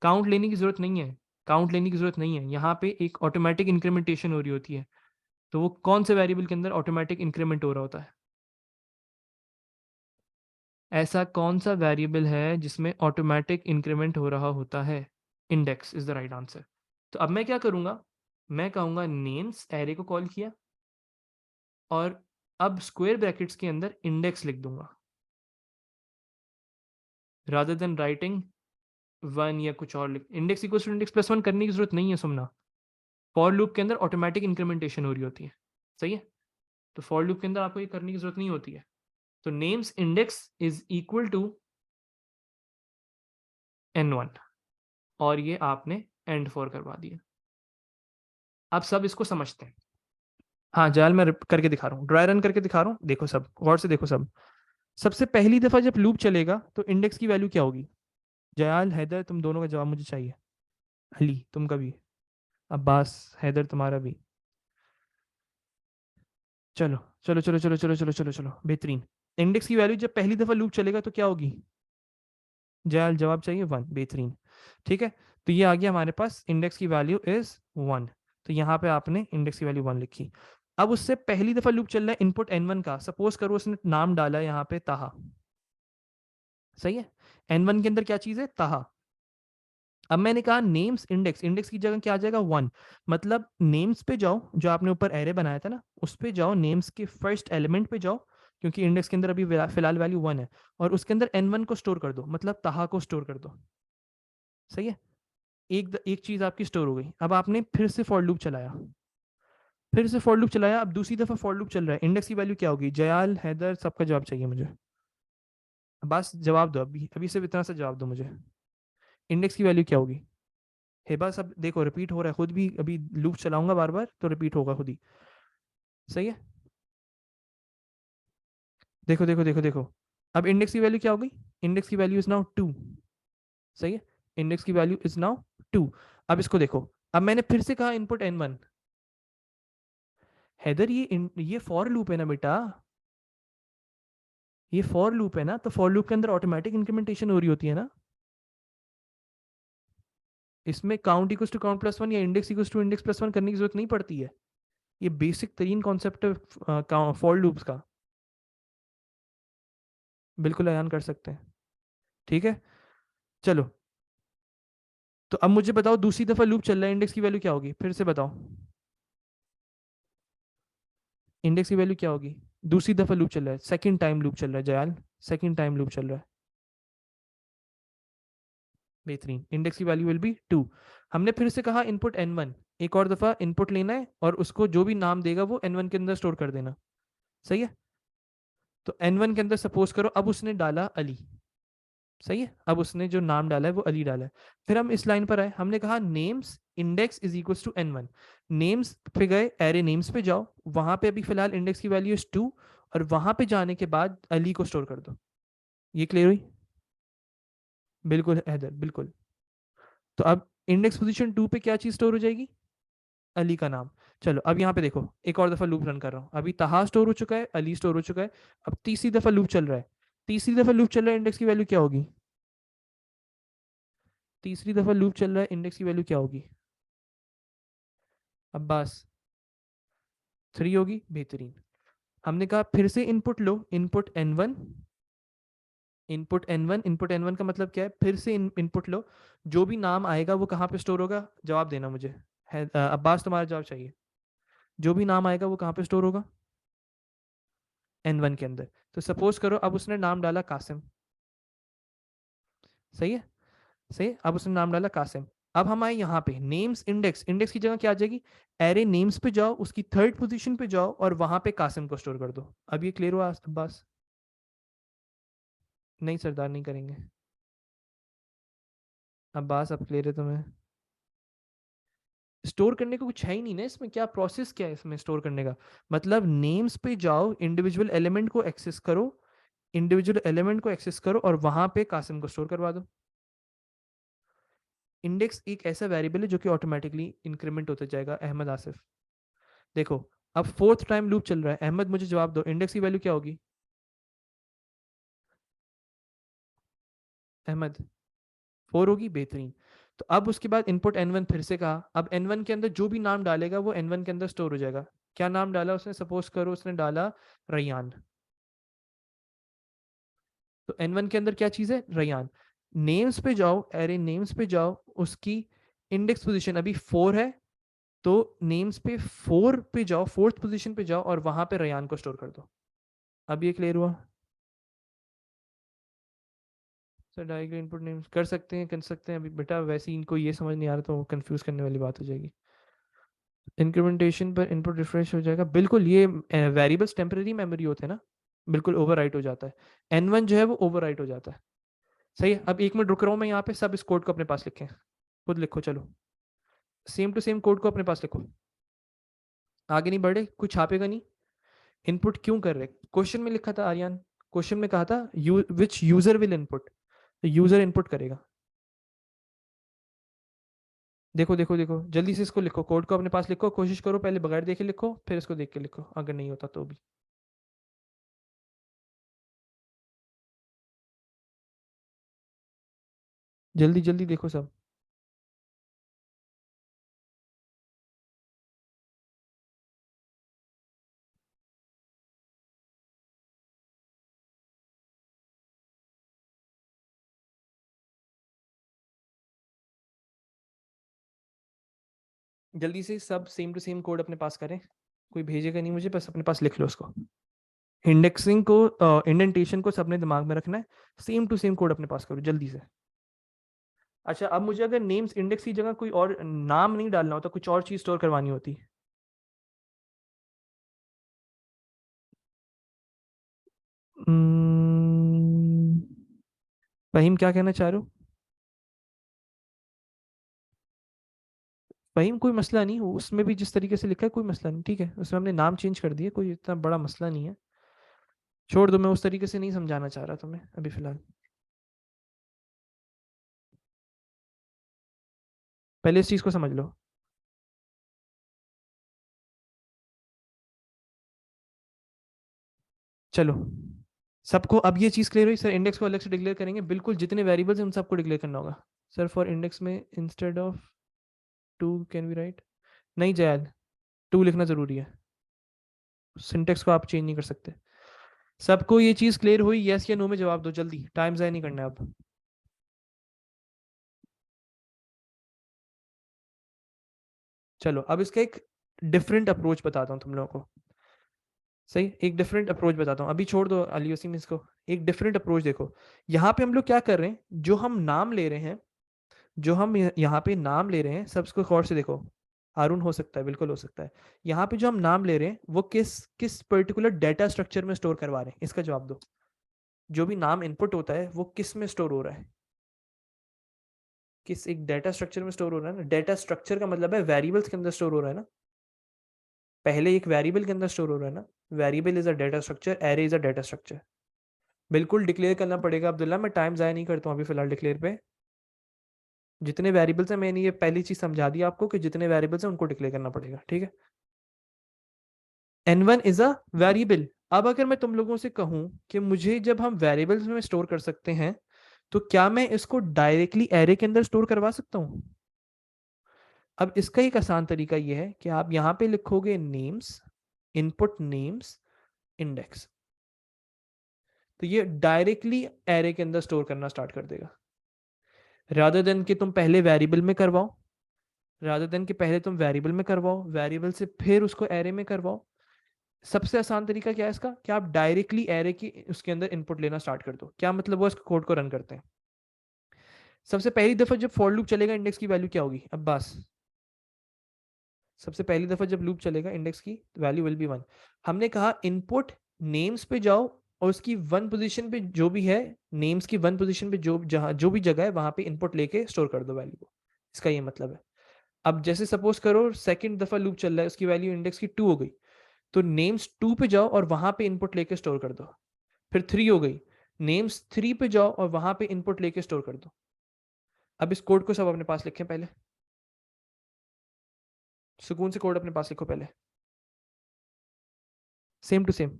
काउंट लेने की जरूरत नहीं है, काउंट लेने की जरूरत नहीं है, यहाँ पे एक ऑटोमेटिक इंक्रीमेंटेशन हो रही होती है। तो वो कौन से वेरिएबल के अंदर ऑटोमेटिक इंक्रीमेंट हो रहा होता है? ऐसा कौन सा वेरिएबल है जिसमें ऑटोमेटिक इंक्रीमेंट हो रहा होता है? Index is the right answer. तो अब मैं क्या करूंगा, मैं कहूंगा नेम्स, एरे को कॉल किया, और अब स्क्वायर ब्रैकेट्स के अंदर इंडेक्स लिख दूंगा, रादर देन राइटिंग 1 या कुछ और लिख। Index equal to index plus 1 करने की जरूरत नहीं है सुमना। फॉर लूप के अंदर ऑटोमेटिक इंक्रीमेंटेशन हो रही होती है, सही है। तो फॉर लूप के अंदर आपको ये करने की जरूरत नहीं होती है। तो names index is equal to n1, और ये आपने एंड फॉर करवा दिया। अब सब इसको समझते हैं। हाँ जाल, मैं करके दिखा रहा हूँ, ड्राई रन करके दिखा रहा हूँ, देखो सब गौर से देखो सब। सबसे पहली दफा जब लूप चलेगा तो इंडेक्स की वैल्यू क्या होगी? जयाल, हैदर, तुम दोनों का जवाब मुझे चाहिए। अली तुम का भी, अब्बास, हैदर तुम्हारा भी। चलो चलो चलो चलो चलो चलो चलो चलो, बेहतरीन। इंडेक्स की वैल्यू जब पहली दफा लूप चलेगा तो क्या होगी? जयाल जवाब चाहिए 1, बेहतरीन। ठीक है, तो ये आ गया हमारे पास, इंडेक्स की वैल्यू इज 1। तो यहाँ पे आपने इंडेक्स की वैल्यू 1 लिखी। अब उससे पहली दफा लूप चल रहा है इनपुट n1 का, सपोज करो उसने नाम डाला है यहाँ पे ताहा। सही है, n1 के अंदर क्या चीज है? ताहा। अब मैंने कहा नेम्स इंडेक्स, इंडेक्स की जगह क्या आ जाएगा? 1। मतलब नेम्स पे जाओ, जो आपने ऊपर एरे बनाया था ना, उस पे जाओ, नेम्स के फर्स्ट एलिमेंट पे जाओ, क्योंकि इंडेक्स के अंदर अभी फिलहाल वैल्यू 1 है, और उसके अंदर n1 को स्टोर कर दो, मतलब ताहा को स्टोर कर दो। सही है, एक चीज आपकी स्टोर हो गई। अब आपने फिर से फॉर लूप चलाया, फिर से फॉर लूप चलाया, अब दूसरी दफा फॉर लूप चल रहा है, इंडेक्स की वैल्यू क्या होगी? जयाल, हैदर, सबका जवाब चाहिए मुझे। बस जवाब दो, अभी अभी सिर्फ इतना सा जवाब दो मुझे, इंडेक्स की वैल्यू क्या होगी? हे बस, अब देखो रिपीट हो रहा है खुद भी, अभी लूप चलाऊंगा बार बार तो रिपीट होगा खुद ही। सही है, देखो देखो देखो देखो, अब इंडेक्स की वैल्यू क्या हो गई? इंडेक्स की वैल्यू इज नाउ 2। सही है, इंडेक्स की वैल्यू इज नाउ 2। अब इसको देखो, अब मैंने फिर से कहा इनपुट n1। हैदर ये फॉर लूप है ना बेटा, ये फॉर लूप है ना, तो फॉर लूप के अंदर ऑटोमेटिक इंक्रीमेंटेशन हो रही होती है ना। इसमें count equals to count plus 1 या index equals to index plus 1 करने की जरूरत नहीं पड़ती है। ये बेसिक तरीन कॉन्सेप्ट है फॉर लूप्स का, बिल्कुल अयान कर सकते हैं। ठीक है, चलो, तो अब मुझे बताओ दूसरी दफा लूप चल रहा है, इंडेक्स की वैल्यू क्या होगी? फिर से बताओ, इंडेक्स की वैल्यू क्या होगी? दूसरी दफा लूप चल रहा है, सेकंड टाइम लूप चल रहा है जयाल, सेकंड टाइम लूप चल रहा है। बेहतरीन, इंडेक्स की वैल्यू विल बी 2। हमने फिर से कहा इनपुट n1, एक और दफा इनपुट लेना है और उसको जो भी नाम देगा वो n1 के अंदर स्टोर कर देना। सही है, तो n1 के अंदर सपोज करो अब उसने डाला अली। सही है, अब उसने जो नाम डाला है वो अली डाला है। फिर हम इस लाइन पर आए, हमने कहा names index is equal to n1। Names पे गए, एरे नेम्स पे जाओ, वहां पे अभी फिलहाल इंडेक्स की वैल्यू इज 2, और वहां पे जाने के बाद अली को स्टोर कर दो। ये क्लियर हुई? बिल्कुल हैदर, बिल्कुल। तो अब इंडेक्स पोजीशन 2 पे क्या चीज स्टोर हो जाएगी? अली का नाम। चलो अब यहाँ पे देखो, एक और दफा लूप रन कर रहा हूँ, अभी तहा स्टोर हो चुका है, अली स्टोर हो चुका है, अब तीसरी दफा लूप चल रहा है। तीसरी दफा लूप चल रहा है, इंडेक्स की वैल्यू क्या होगी? तीसरी दफा लूप चल रहा है, इंडेक्स की वैल्यू क्या होगी? अब्बास, 3 होगी, बेहतरीन। हमने कहा फिर से input low, input n1, input n1, input n1 का मतलब क्या है? फिर से इनपुट लो, जो भी नाम आएगा वो कहाँ पे स्टोर होगा? जवाब देना मुझे है, अब्बास तुम्हारा जवाब चाहिए। जो भी नाम आएगा वो कहाँ पे स्टोर होगा? n1 के अंदर। तो सपोज करो अब उसने नाम डाला कासिम। सही है, सही है, अब उसने नाम डाला कासिम। अब हम आए यहाँ पे नेम्स इंडेक्स, इंडेक्स की जगह क्या आ जाएगी? एरे नेम्स पे जाओ, उसकी थर्ड पोजीशन पे जाओ और वहां पे कासिम को स्टोर कर दो। अब ये क्लियर हुआ अब्बास? नहीं सरदार, नहीं करेंगे। अब्बास अब क्लियर है तुम्हें? स्टोर करने को कुछ है ही नहीं ना इसमें, क्या प्रोसेस क्या है इसमें स्टोर करने का? मतलब नेम्स पे जाओ, इंडिविजुअल एलिमेंट को एक्सेस करो, इंडिविजुअल एलिमेंट को एक्सेस करो और वहां पे कासिम को स्टोर करवा दो। इंडेक्स एक ऐसा वेरिएबल है जो कि ऑटोमेटिकली इंक्रीमेंट होता जाएगा। अहमद आसिफ, देखो, अब फोर्थ टाइम लूप चल रहा है। अहमद मुझे जवाब दो, इंडेक्स की वैल्यू क्या होगी? अहमद, 4 होगी, बेहतरीन। तो अब उसके बाद इनपुट n1 फिर से कहा, अब n1 के अंदर जो भी नाम डालेगा वो n1 के अंदर स्टोर हो जाएगा। क्या नाम डाला उसने? सपोज करो उसने डाला रैयान, तो n1 के अंदर क्या चीज है? रैयान। नेम्स पे जाओ, एरे नेम्स पे जाओ, उसकी इंडेक्स पोजीशन अभी 4 है, तो नेम्स पे 4 पे जाओ, फोर्थ पोजीशन पे जाओ और वहां पे रैयान को स्टोर कर दो। अब ये क्लियर हुआ? सर डायरेक्टली इनपुट नेम्स कर सकते हैं, कर सकते हैं, अभी बेटा वैसे ही इनको ये समझ नहीं आ रहा तो कंफ्यूज करने वाली बात हो जाएगी। इंक्रीमेंटेशन पर इनपुट रिफ्रेश हो जाएगा, बिल्कुल। ये वेरिएबल्स टेम्परेरी मेमोरी होते हैं ना, बिल्कुल ओवरराइट हो जाता है। n1 जो है वो ओवरराइट हो जाता है। सही है, अब 1 मिनट रुक रहा हूँ मैं यहाँ पे, सब इस कोड को अपने पास लिखें, खुद लिखो, चलो सेम टू सेम कोड को अपने पास लिखो। आगे नहीं बढ़े, कुछ छापेगा नहीं। इनपुट क्यों कर रहे? क्वेश्चन में लिखा था आर्यन, क्वेश्चन में कहा था विच यूजर विल इनपुट, तो यूजर इनपुट करेगा। देखो देखो देखो, जल्दी से इसको लिखो, कोड को अपने पास लिखो, कोशिश करो पहले बगैर देखे लिखो, फिर इसको देख के लिखो, अगर नहीं होता तो भी। जल्दी जल्दी देखो सब। जल्दी से सब सेम टू सेम कोड अपने पास करें, कोई भेजेगा नहीं मुझे, बस अपने पास लिख लो उसको। इंडेक्सिंग को, इंडेंटेशन को सबने दिमाग में रखना है, सेम टू सेम कोड अपने पास करो जल्दी से। अच्छा, अब मुझे अगर नेम्स इंडेक्स की जगह कोई और नाम नहीं डालना होता, कुछ और चीज स्टोर करवानी होती। हम्म, फहीम क्या कहना चाह रहे हो? फहीम कोई मसला नहीं, उसमें भी जिस तरीके से लिखा है कोई मसला नहीं, ठीक है, उसमें हमने नाम चेंज कर दिया, कोई इतना बड़ा मसला नहीं है। छोड़ दो, मैं उस तरीके से नहीं समझाना चाह रहा तुम्हें अभी फिलहाल। पहले इस चीज को समझ लो। चलो, सबको अब ये चीज क्लियर हुई? सर इंडेक्स को अलग से डिक्लेयर करेंगे, बिल्कुल जितने वेरिएबल्स हैं उन सबको डिक्लेयर करना होगा। सर फॉर इंडेक्स में instead of to can be right, नहीं जयाल, टू लिखना जरूरी है, सिंटेक्स को आप चेंज नहीं कर सकते। सबको ये चीज क्लियर हुई? यस या नो में जवाब दो जल्दी, टाइम ज़ाया नहीं करना है अब। चलो, अब इसका एक डिफरेंट अप्रोच बताता हूँ तुम लोगों को। सही, एक डिफरेंट अप्रोच बताता हूँ, अभी छोड़ दो अली वसीम इसको। एक डिफरेंट अप्रोच देखो, यहाँ पे हम लोग क्या कर रहे हैं, जो हम नाम ले रहे हैं, जो हम यहाँ पे नाम ले रहे हैं, सबको गौर से देखो। हारून हो सकता है, बिल्कुल हो सकता है। यहाँ पे जो हम नाम ले रहे हैं वो किस किस पर्टिकुलर डेटा स्ट्रक्चर में स्टोर करवा रहे हैं, इसका जवाब दो। जो भी नाम इनपुट होता है वो किस में स्टोर हो रहा है? किस एक डेटा स्ट्रक्चर में स्टोर हो रहा है ना। डेटा स्ट्रक्चर का मतलब है वेरिएबल्स के अंदर स्टोर हो रहा है ना। पहले एक वेरिएबल के अंदर स्टोर हो रहा है ना। Variable is a data structure, array is a data structure. बिल्कुल डिक्लेयर करना पड़ेगा अब्दुल्ला, मैं टाइम ज़ाया नहीं करता हूँ अभी फिलहाल डिक्लेयर पे। जितने वेरिएबल्स हैं, मैंने ये पहली चीज समझा दी आपको कि जितने वेरिएबल्स हैं उनको डिक्लेयर करना पड़ेगा, ठीक है। n1 is a variable. अब अगर मैं तुम लोगों से कहूं कि मुझे जब हम वेरिएबल्स में स्टोर कर सकते हैं, तो क्या मैं इसको डायरेक्टली एरे के अंदर स्टोर करवा सकता हूं? अब इसका एक आसान तरीका यह है कि आप यहां पे लिखोगे नेम्स, इनपुट नेम्स, इंडेक्स, तो ये डायरेक्टली एरे के अंदर स्टोर करना स्टार्ट कर देगा। रादर देन कि तुम पहले वेरिएबल में करवाओ, रादर देन कि पहले तुम वेरिएबल में करवाओ, वेरिएबल से फिर उसको एरे में करवाओ, सबसे आसान तरीका क्या है इसका, कि आप डायरेक्टली एरे की उसके अंदर इनपुट लेना स्टार्ट कर दो। क्या मतलब, वो इस कोड को रन करते हैं। सबसे पहली दफा जब फॉर लूप चलेगा, इंडेक्स की वैल्यू क्या होगी अब्बास? सबसे पहली दफा जब लूप चलेगा, इंडेक्स की वैल्यू विल बी 1। हमने कहा इनपुट नेम्स पे जाओ, और उसकी वन पोजीशन पे जो भी है, नेम्स की वन पोजीशन पे जो जहां जो भी जगह है वहां पे इनपुट लेके स्टोर कर दो वैल्यू को। इसका ये मतलब है। अब जैसे सपोज करो सेकंड दफा लूप चल रहा है, उसकी वैल्यू इंडेक्स की 2 हो गई, तो नेम्स 2 पे जाओ और वहां पे इनपुट लेके स्टोर कर दो। फिर 3 हो गई, नेम्स 3 पे जाओ और वहां पे इनपुट लेके स्टोर कर दो। अब इस कोड को सब अपने पास लिखें पहले, सुकून से कोड अपने पास लिखो पहले, सेम टू सेम।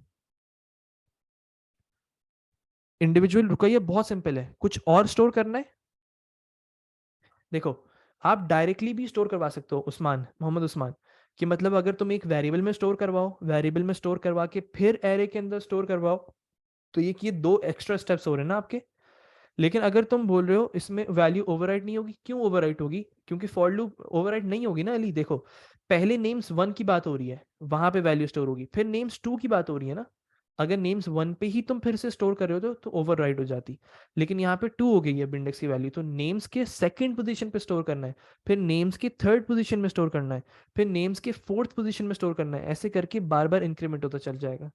इंडिविजुअल रुकइए, बहुत सिंपल है, कुछ और स्टोर करना है। देखो, आप डायरेक्टली भी स्टोर करवा सकते हो उस्मान, मोहम्मद उस्मान, कि मतलब अगर तुम एक वेरिएबल में स्टोर करवाओ, वेरिएबल में स्टोर करवा के फिर एरे के अंदर स्टोर करवाओ, तो ये दो एक्स्ट्रा स्टेप्स हो रहे हैं ना आपके। लेकिन अगर तुम बोल रहे हो इसमें वैल्यू ओवरराइट नहीं होगी, क्यों ओवरराइट होगी? क्योंकि फॉर लूप ओवरराइट नहीं होगी ना अली। देखो, पहले नेम्स 1 की बात हो रही है, वहां पे वैल्यू स्टोर होगी, फिर नेम्स 2 की बात हो रही है ना। अगर नेम्स 1 पे ही तुम फिर से स्टोर कर रहे हो तो ओवरराइट हो जाती। लेकिन यहाँ पे 2 हो गई है इंडेक्स की वैल्यू, तो नेम्स के सेकंड पोजीशन पे स्टोर करना है, फिर नेम्स के थर्ड पोजीशन में स्टोर करना है, फिर नेम्स के फोर्थ पोजीशन में स्टोर करना है, ऐसे करके बार बार इंक्रीमेंट होता चल जाएगा।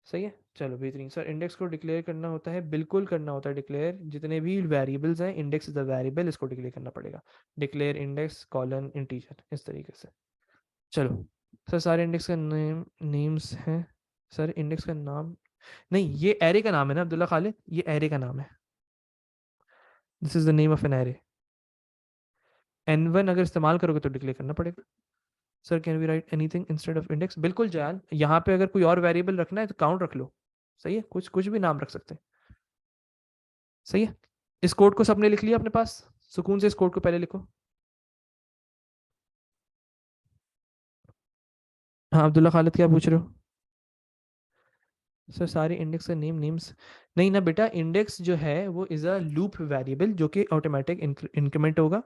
सही है, चलो बेहतरीन। सर इंडेक्स को डिक्लेयर करना होता है, बिल्कुल करना होता है डिक्लेयर, जितने भी वेरिएबल्स हैं, इंडेक्स इज द वेरिएबल, इसको डिक्लेयर करना पड़ेगा। डिक्लेयर इंडेक्स कॉलन इंटीजर, इस तरीके से। चलो, सर सारे इंडेक्स का नेम्स हैं। सर इंडेक्स का नाम नहीं, ये एरे का नाम है ना अब्दुल्ला खालिद, ये एरे का नाम है। This is the name of an array. N1 अगर इस्तेमाल करोगे तो डिक्लेयर करना पड़ेगा। Sir can we write anything instead of index? बिल्कुल जयाल, यहाँ पे अगर कोई और वेरिएबल रखना है तो काउंट रख लो। सही है, कुछ कुछ भी नाम रख सकते हैं। सही है। इस कोड को सबने लिख लिया अपने पास? सुकून से इस कोड को पहले लिखो। हाँ अब्दुल्ला खालिद, क्या पूछ रहे हो? सर सारे इंडेक्स का नेम्स नहीं ना बेटा, इंडेक्स जो है वो इज अ लूप वेरिएबल जो कि ऑटोमेटिक इंक्रीमेंट होगा।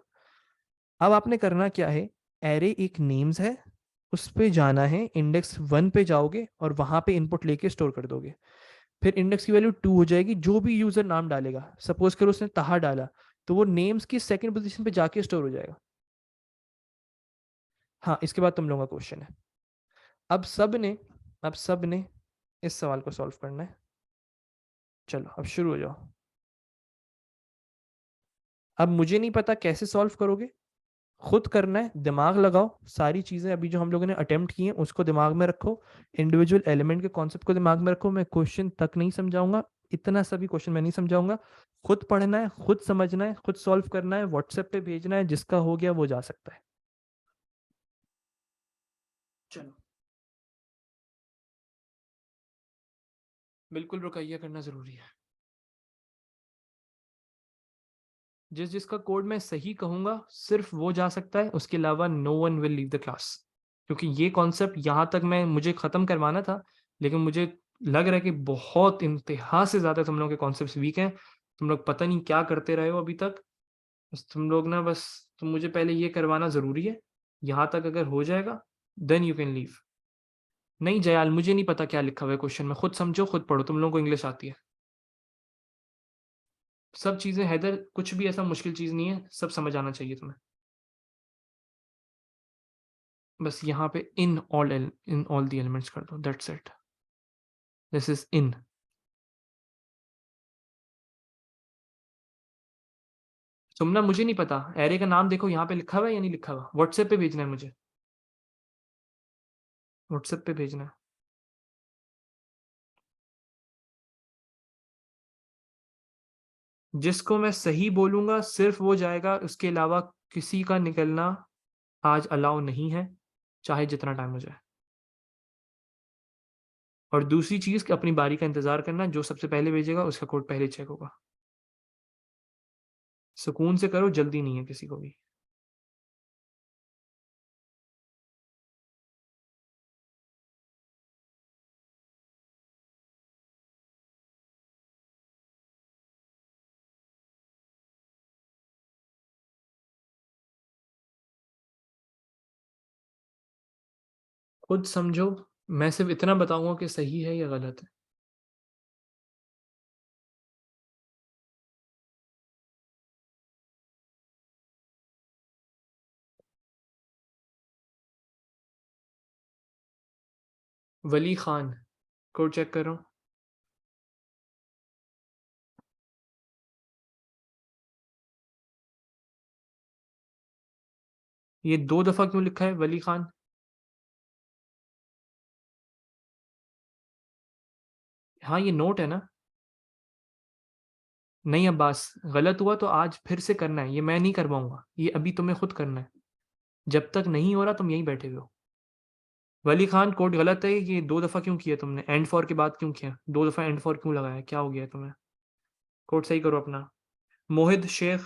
अब आपने करना क्या है, एरे एक नेम्स है, उस पे जाना है, इंडेक्स 1 पे जाओगे और वहां पे इनपुट लेके स्टोर कर दोगे। फिर इंडेक्स की वैल्यू 2 हो जाएगी, जो भी यूजर नाम डालेगा, सपोज करो उसने ताहा डाला, तो वो नेम्स की सेकंड पोजीशन पे जाके स्टोर हो जाएगा। हाँ, इसके बाद तुम लोगों का क्वेश्चन है। अब सब ने अब सब ने इस सवाल को सॉल्व करना है। चलो अब शुरू हो जाओ। अब मुझे नहीं पता कैसे सॉल्व करोगे, खुद करना है, दिमाग लगाओ, सारी चीजें अभी जो हम लोगों ने अटेम्प्ट की हैं उसको दिमाग में रखो, इंडिविजुअल एलिमेंट के कॉन्सेप्ट को दिमाग में रखो। मैं क्वेश्चन तक नहीं समझाऊंगा, इतना सभी क्वेश्चन मैं नहीं समझाऊंगा। खुद पढ़ना है, खुद समझना है, खुद सॉल्व करना है, व्हाट्सएप पे भेजना है, जिसका हो गया वो जा सकता है। चलो बिल्कुल रुकैया करना जरूरी है। जिस जिसका कोड मैं सही कहूंगा सिर्फ वो जा सकता है, उसके अलावा no one will leave the class. क्योंकि ये कॉन्सेप्ट यहाँ तक मैं मुझे ख़त्म करवाना था, लेकिन मुझे लग रहा है कि बहुत इंतहा से ज़्यादा तुम लोगों के कॉन्सेप्ट्स वीक हैं। तुम लोग पता नहीं क्या करते रहे हो अभी तक। बस तुम लोग ना, बस तुम मुझे पहले ये करवाना ज़रूरी है। यहाँ तक अगर हो जाएगा देन यू कैन लीव। नहीं जयाल, मुझे नहीं पता क्या लिखा हुआ है क्वेश्चन में, खुद समझो, खुद पढ़ो, तुम लोगों को इंग्लिश आती है। सब चीज़ें हैदर, कुछ भी ऐसा मुश्किल चीज़ नहीं है, सब समझ आना चाहिए तुम्हें। बस यहाँ पे इन ऑल द एलिमेंट्स कर दो, that's it. This is in. सुनना, मुझे नहीं पता, एरे का नाम देखो यहाँ पे लिखा हुआ है या नहीं लिखा हुआ, व्हाट्सएप पे भेजना है मुझे, व्हाट्सएप पे भेजना है। जिसको मैं सही बोलूंगा सिर्फ वो जाएगा, उसके अलावा किसी का निकलना आज अलाउ नहीं है, चाहे जितना टाइम हो जाए। और दूसरी चीज कि अपनी बारी का इंतजार करना, जो सबसे पहले भेजेगा उसका कोड पहले चेक होगा। सुकून से करो, जल्दी नहीं है किसी को भी। खुद समझो, मैं सिर्फ इतना बताऊंगा कि सही है या गलत है। वली खान, कोड चेक कर रहा हूँ। ये 2 दफा क्यों लिखा है वली खान? हाँ ये नोट है ना। नहीं अब्बास, गलत हुआ तो आज फिर से करना है, ये मैं नहीं करवाऊंगा, ये अभी तुम्हें खुद करना है। जब तक नहीं हो रहा तुम यहीं बैठे हुए हो। वली खान कोड गलत है, ये 2 दफा क्यों किया तुमने, एंड फॉर के बाद क्यों किया, 2 दफा एंड फॉर क्यों लगाया, क्या हो गया तुम्हें? कोड सही करो अपना। मोहित शेख,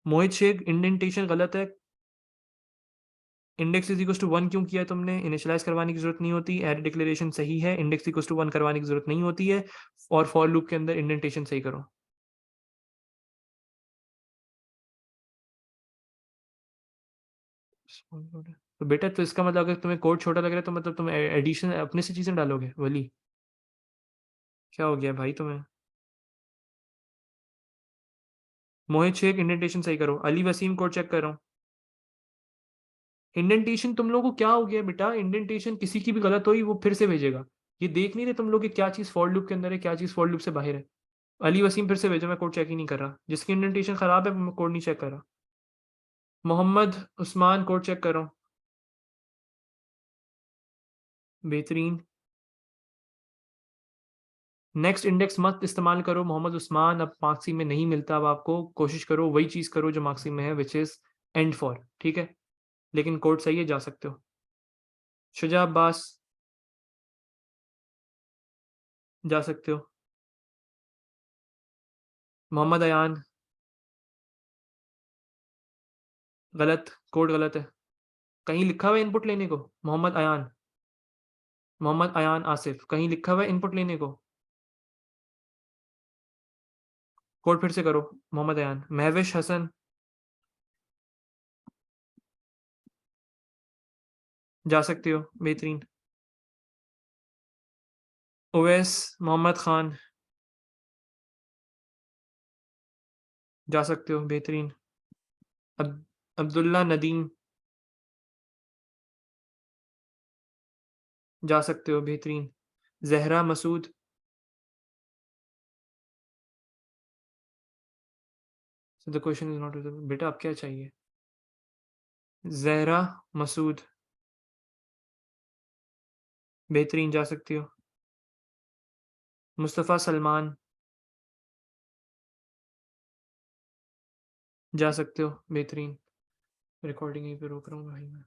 मोहित शेख इंडेंटेशन गलत है। इंडेक्स इज इक्वल टू 1 क्यों किया है तुमने, इनिशियलाइज करवाने की जरूरत नहीं होती, एरे डिक्लेरेशन सही है, इंडेक्स इक्वल टू 1 करवाने की जरूरत नहीं होती है। और फॉर लूप के अंदर इंडेंटेशन सही करो। तो बेटा, तो इसका मतलब अगर तुम्हें कोड छोटा लग रहा है तो मतलब तुम एडिशन अपने से चीजें डालोगे वली? क्या हो गया भाई तुम्हें? मोहित शेख इंडेंटेशन सही करो। अली वसीम कोड चेक कर रहा हूँ। इंडेंटेशन तुम लोगों को क्या हो गया बेटा, इंडेंटेशन किसी की भी गलत हुई वो फिर से भेजेगा। ये देख नहीं रहे तुम लोग कि क्या चीज फॉर लूप के अंदर है, क्या चीज फॉर लूप से बाहर है। अली वसीम फिर से भेजो, मैं कोड चेक ही नहीं कर रहा, जिसकी इंडेंटेशन खराब है मैं कोड नहीं चेक कर रहा। मोहम्मद उस्मान कोड चेक कर रहा हूँ। बेहतरीन। नेक्स्ट इंडेक्स मत इस्तेमाल करो मोहम्मद उस्मान, अब मार्क्सी में नहीं मिलता अब आपको, कोशिश करो वही चीज़ करो जो मार्क्सी में है व्हिच इज़ एंड फॉर, ठीक है? लेकिन कोड सही है, जा सकते हो। शुजा अब्बास, जा सकते हो। मोहम्मद अयान, गलत, कोड गलत है। कहीं लिखा हुआ है इनपुट लेने को? मोहम्मद अयान आसिफ, कहीं लिखा हुआ है इनपुट लेने को? कोड फिर से करो, मोहम्मद अयान। महविश हसन, जा सकते हो, बेहतरीन। उवैस मोहम्मद खान, जा सकते हो, बेहतरीन। अब अब्दुल्ला नदीम, जा सकते हो, बेहतरीन। Zahra Masood, so the question is not बेटा अब क्या चाहिए? ज़हरा मसूद, बेहतरीन, जा सकती हो। मुस्तफ़ा सलमान, जा सकते हो, बेहतरीन। रिकॉर्डिंग यहीं पे रोक रहा हूँ भाई मैं।